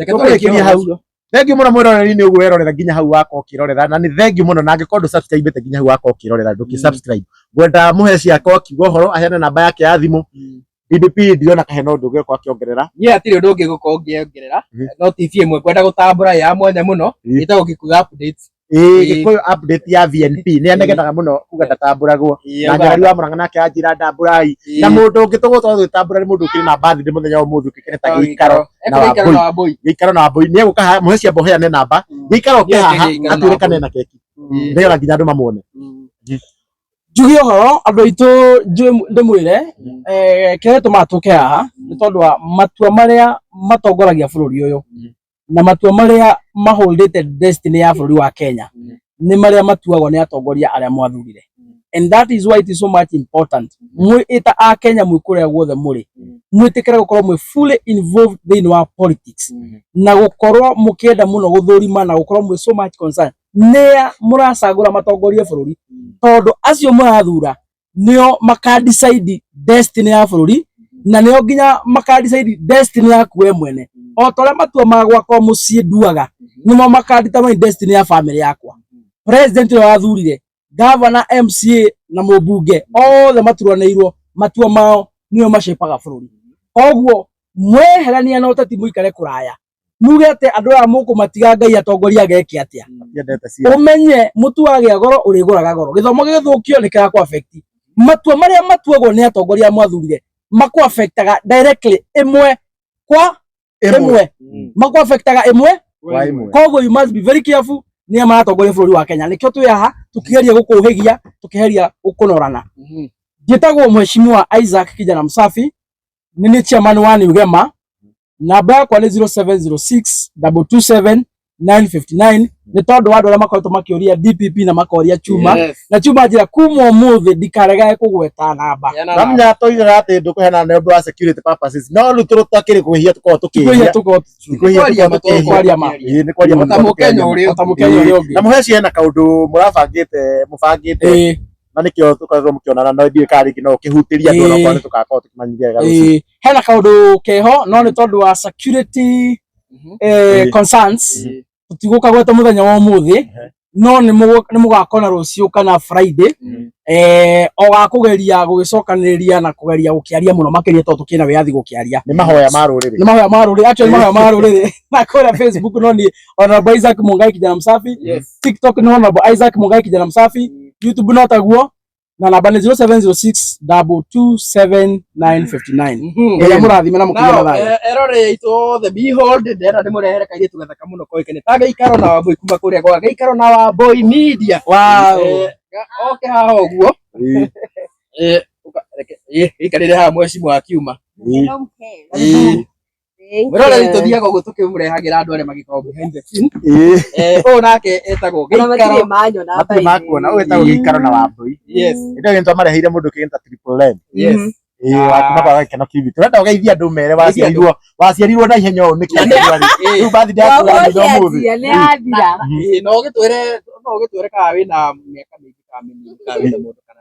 Turekiria hau. Thengiũ mũno mwĩroreri-inĩ ũguo werorera nginya hau wako ũkĩrorera na nĩ thengiũ mũno na angĩkorwo ndũ-subscribe-ĩte nginya hau wako ũkĩrorera ndũkĩ-subscribe ngwenda mũhe ciake akiuga ũhoro aheane namba yake ya thimũ DDP ndiona kahena ũndũ ũngĩ ũgĩũka akĩongerera niĩ hatirĩ ũndũ ũngĩ gũkorwo ngĩongerera no TV ĩmwe kwenda gũtambũra ya mwanya mũno ĩtagwo Gĩkũyũ update Gĩkũyũ update ya VNP nĩ anegenaga mũno kuga ndatambũragwo na Njagari wa Mũrang'a nake anjĩra ndambũrai na mũndũ ũngĩ tũgũtwarwo twĩtambũra nĩ mũndũ ũkĩrĩ na birthday mũthenya wa ũmũthĩ ũkĩkĩre ta Gĩikaro na Wambũi nĩ egũka haha mũhe ciambe ũheane namba Gĩikaro ũke haha atwĩrĩkane na keki nĩgetha nginya andũ mamuone njugi ũhoro andũ aitũ ndĩmwĩre kĩrĩa gĩtũmaga tũke haha nĩ tondũ wa matua marĩa matongoragia bũrũri ũyũ na matua marĩa maholdĩte destiny ya bũrũri wa Kenya nĩ marĩa matuagwo nĩ atongoria arĩa mwathurire and that is why it is so much important mwĩta a Kenya mwĩ kũrĩa guothe mũrĩ mwĩtĩkĩre gũkorwo mwĩ fully involved thĩinĩ wa politics na gũkorwo mũkĩenda mũno gũthũrima na gũkorwo mwĩ so much concern nĩa mũracagũra matongorie bũrũri tondũ acio mũrathura nĩo makadecide destiny ya bũrũri na nĩo nginya makadecide destiny yaku we mwene o torĩa matua ma gwakwa mũciĩ nduaga nĩmo makadetermine destiny ya family yakwa president ũrĩa wathurire governor MCA na mũmbunge othe maturanĩirwo matua mao nĩo macepaga bũrũri koguo mweherania na ũteti mũikare kũraya muge atĩ andũ aya mũkũmatiga Ngai atongoria ageke atĩa ũmenye mũtu wagĩa goro ũrĩgũraga goro gĩthomo gĩgĩthũkio nĩ kĩra affect matua marĩa matuagwo nĩ atongoria mwathurire maku affectaga directly ĩmwe kwa ĩmwe maku affectaga ĩmwe koguo you must be very careful nĩ maratongoria bũrũri wa Kenya nĩkĩo twĩ haha tũkĩgeria gũkũhĩgia tũkĩgeria gũkũnorana njĩtagwo mheshimiwa Isaac Kijana Msafi nĩ chairman wa Nĩugema namba yakwa nĩ 0706227959 nĩ tondũ wa andũ arĩa makoretwo makĩũria DPP na makoria Chuma na Chuma njĩra kuma ũmũthĩ ndikaregae kũgweta namba namenya toigaga atĩ ndũkũheana nĩ ũndũ wa security purposes no rĩu tũtakĩrĩ kũhia tũkorwo tũkĩhia na mũhe ciana kaũndũ mũbangĩte na nĩkĩo tũkoragwo mũkĩonana na ndiĩ karĩngĩ no ũkĩhutĩria andũ na kwa tũgakorwo tũkĩmanyithia wega hena kaũndũ keho no nĩ tondũ wa security concerns tũtigũka gweta mũthenya wa ũmũthĩ no nĩ mũgakona rũciũ kana Friday ogakũgeria gũgĩcokanĩrĩria na kũgeria gũkĩaria mũno makĩria tondũ tũkĩna wĩyathi gũkĩaria nĩ mahoya ma rũrĩrĩ actually mahoya ma rũrĩrĩ na kũrĩa Facebook no ni Honorable Isaac Mungai Kijana Msafi TikTok no Honorable Isaac Mungai Kijana Msafi YouTube no taguo na namba nĩ 0706227959 ĩrĩa mũrathime na mũkĩgera thayo erore itũ the behold ndĩrenda ndĩmũrehere kairĩtu gathaka mũno koĩkaine ta Gĩikaro na Wambũi kuma kũrĩa gwa Gĩikaro na Wambũi media oke haha ũguo gĩikarĩre haha mheshimiwa akiuma mwĩroreri tũthiaga ũguo tũkĩmũrehagĩra andũ arĩa magĩkoragwo behind the scene ũyũ nake etagwo Gĩikaro matirĩ makuona ũyũ etagwo Gĩikaro na Wambũi indo gĩtũ amareheire mũndũ kĩgĩta Triple M wakuma kwa Gĩkeno TV tũrenda ũgeithia andũ mere waciarirwo na ihenya ũũ nĩkĩ rĩu birthday yaku ya ũmũthĩ no ũgĩtwĩre kana wĩna mĩaka mĩingĩ kana wĩna mũndũ kana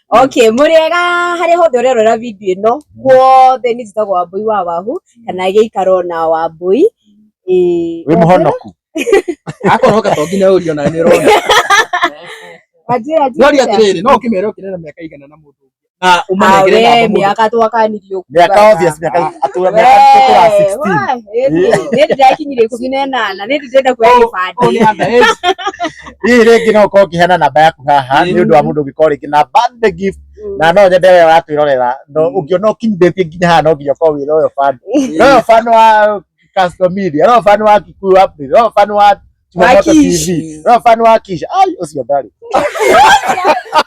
okay mũrĩega harĩ hothe ũrerora video ĩno guothe nĩ njĩtagwo Wambũi wa Wahu kana Gĩikaro na Wambũi wĩ mũhonoku akorwo to nginya ũrio na nĩ ũrona no atĩrĩrĩ no ũkĩmere ũkĩrera mĩaka igana na mũndũ na umanegere awe namba miaka twakanirio miaka obvious miaka atura miaka tukura 16 nä ndärakinyire 18 nä ndärenda kuoya gä hihi rĩngĩ no ũkorwo ũkĩheana namba yaku haha nĩ ũndũ wa mũndũ ũngĩkorwo rĩngĩ na birthday gift na no nyende wewe watwĩrorera no ũngĩona ũkinyithĩtie nginya haha no nginya ũkorwo wĩ royal fan royal fan wa Custom Media royal fan wa Kikuyu Update royal fan wa Chumamoto TV royal fan wa Kisha ai ũcio ndarĩ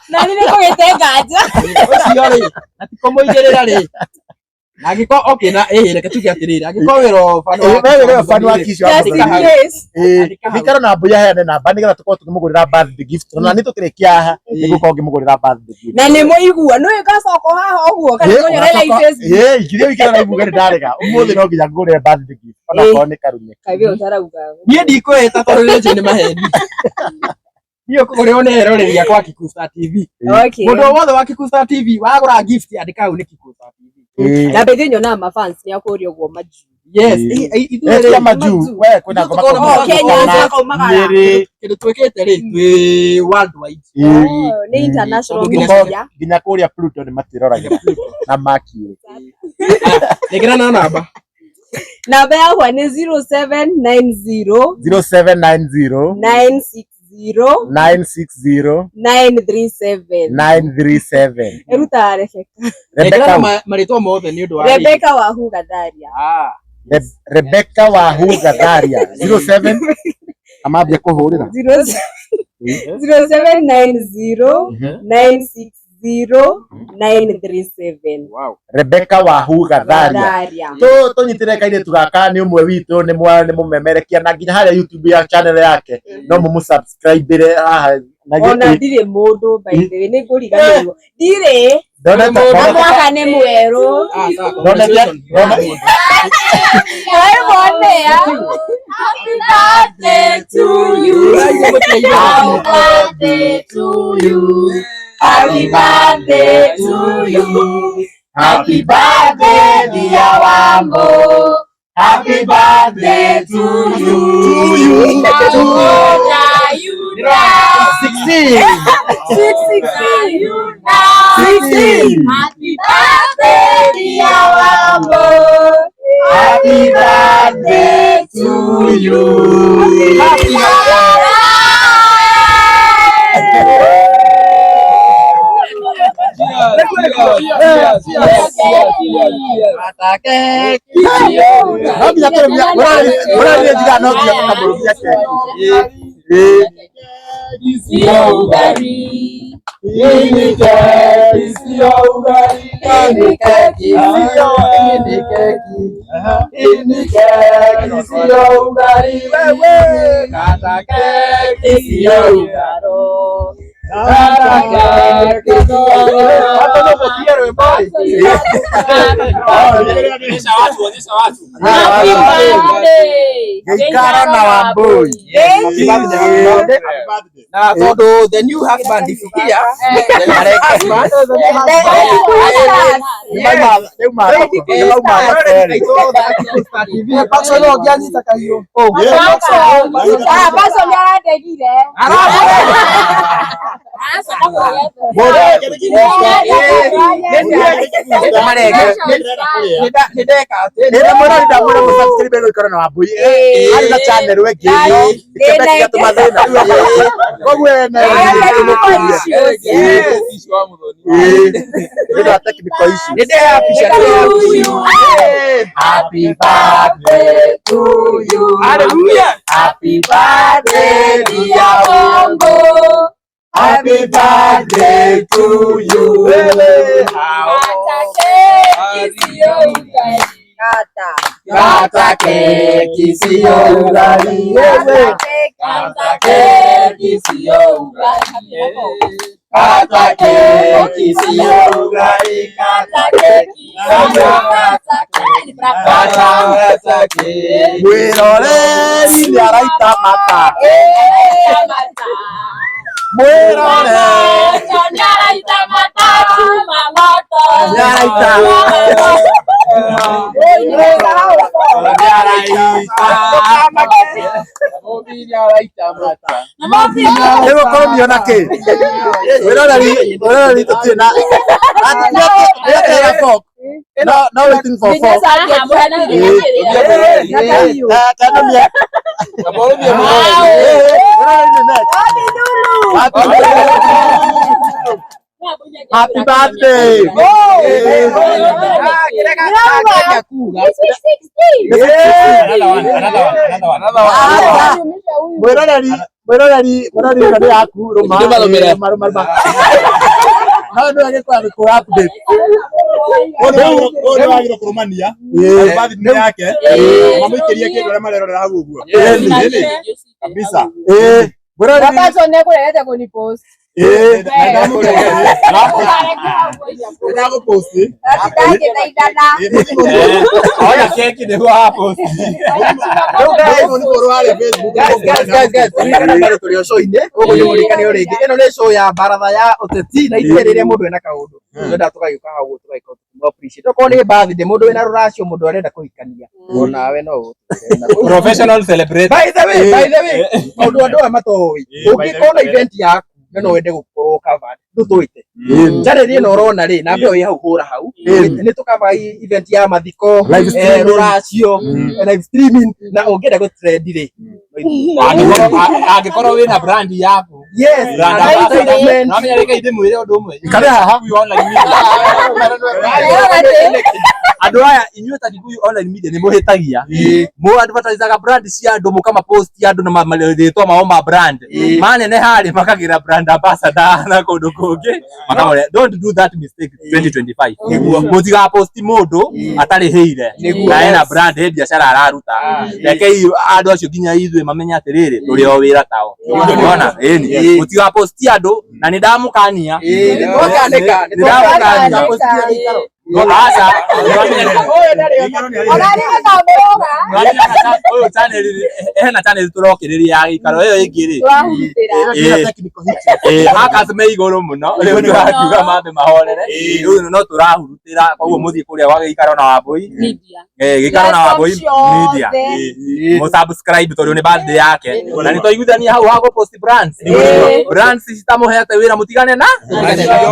na nä kå gä te nganja ucio rĩ atikomoigĩrĩra rĩ na angĩkorwo okay na reke tuge atĩrĩrĩ angĩkorwo wewe fan wa Kisha gĩikaro na mbũya heane namba nĩgetha tũkorwo tũkĩmũgũrĩra birthday gift na nĩ tũkĩrĩkia haha nĩgũkorwo ngĩmũgũrĩra birthday gift na nä må igua nä gacoka haha å guo kana tå nyore ingĩrĩ wĩkĩra na ibuga nĩ ndarega ũmũthĩ no nginya ngũrĩre birthday gift ona korwo nĩ karume kaibä å tarauga niĩ ndikwĩta tondũ rĩnjĩ nĩ maheni niĩ kũrĩo nĩ eroreria kwa Kikuyu Star TV mũndũ wothe wa Kikuyu Star TV wagũra gift andĩka hau nĩ Kikuyu Star TV na mbere nyonaga mafans nĩ akũria ũguo maju yes ithuĩ maju we kwĩna ngoma kĩndũ twĩkĩte rĩ twĩ worldwide nĩ international media nginya kũrĩa Pluto nĩ matwĩroragĩra na maki nĩngĩra na namba yakwa nĩ 0790 960 937 eruta Rebecca marĩtwa mothe nĩ ũndũ wa Rebecca Wahu Gatharia Rebecca Wahu Gatharia 07 amambia kũhũrĩra 0790 960 wow Rebecca Wahu Gatharia tũnyitĩre kairĩtu gaka nĩ ũmwe witũ nĩ mũmemerekia na nginya harĩa YouTube ya channel yake no mũmũsubscribe haha ona ndirĩ mũndũ by the way nĩ ngũriganĩrwo ndirĩ na mwaka nĩ mwerũ Happy birthday to you. Happy birthday to you. Happy birthday to you. Happy birthday dear Wambo. Happy birthday to you. To you. 16. 16. Happy birthday dear Wambo. Happy birthday to you. Happy the new husband is here. Happy birthday to you. Hallelujah. Happy birthday dear Wambo. Happy birthday to you. Kata keki sio ugali. Kata keki sio ugali. Kata keki sio ugali. Kata keki kata keki. Mwiroreri nĩ araita mata. Mwiroreri nĩ araita mata. Nĩ araita Leo kolomio na ke. Wewe tutina. No waiting for four. Happy birthday. show ya baratha ya uteti na iterere mundu ena kaundu ndenda tukagika hawo tugaiko appreciate ko ni birthday mundu ena ruracio mundu arenda kuhikania onawe no professional celebrate. By the way mundu andu amatoi ukikona event yaku no wende gukorwo covered ndutuite jareri no rona ri na mbio hau hura hau ni tukava event ya mathiko ruracio live streaming na ungenda go trend ri Angĩkorwo wĩna brand yaku. Yes, na menya reke inde mwire undu umwe. Kare haha online media. Andu aya inyuĩ ta Gikuyu online media nĩ mũhĩtagia. Mũ advertisaga brand cia andu mũkama post ya andu na marĩtwa mao ma brand. Manene harĩ makagira brand ambassador na kũndũ kũngĩ. Makamwĩra don't do that mistake 2025. Mũtiga post mũndũ atarĩ hĩire. Na ena brand hĩ biacara araruta. Rekei andu acio nginya ithuĩ mamenya atĩrĩrĩ tũrĩ o wĩra tao. Unaona? Ĩni. Mũtiga post andu na nĩ ndamũkania. No asa. Ena channel turokiriria ya gikaro iyo ingi ri. Haka me iguru muno. Riu ni wakiuga mambe mahorere. Riu no turahurutira koguo muthie kuria gwa gikaro na Wambui media. Gikaro na Wambui media. Mo subscribe toriu ni birthday yake. Na ni toiguithania hau hago post brands. Brands citamuhete wira mutigane na.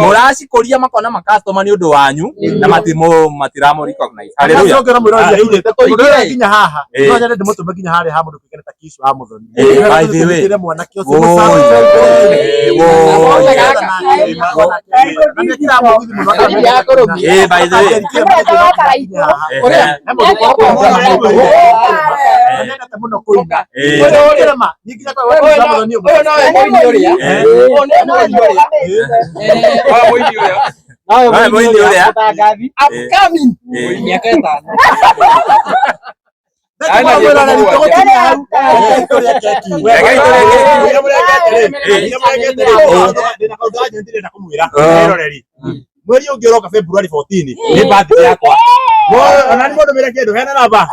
Muraci kuria makona ma customer ni undu wanyu. Na matiramu recognize. Hallelujah. Ngora mwira inde tũigire nginya haha. No nyende ndĩmũtũme nginya harĩa ha mũndũ kĩgene ta Kishu ha Muthoni. By the way, ndĩre mwanake ũcio by the way. Upcoming. Miaka 5. Mweri ungiroka February 14 ni birthday yakwa. Ona ni mundu mireke ndu hena namba.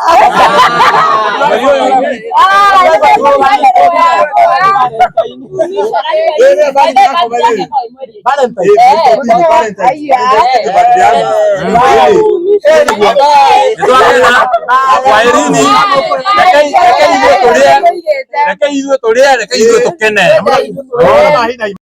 Reke ithuĩ tũrĩe, reke ithuĩ tũkene.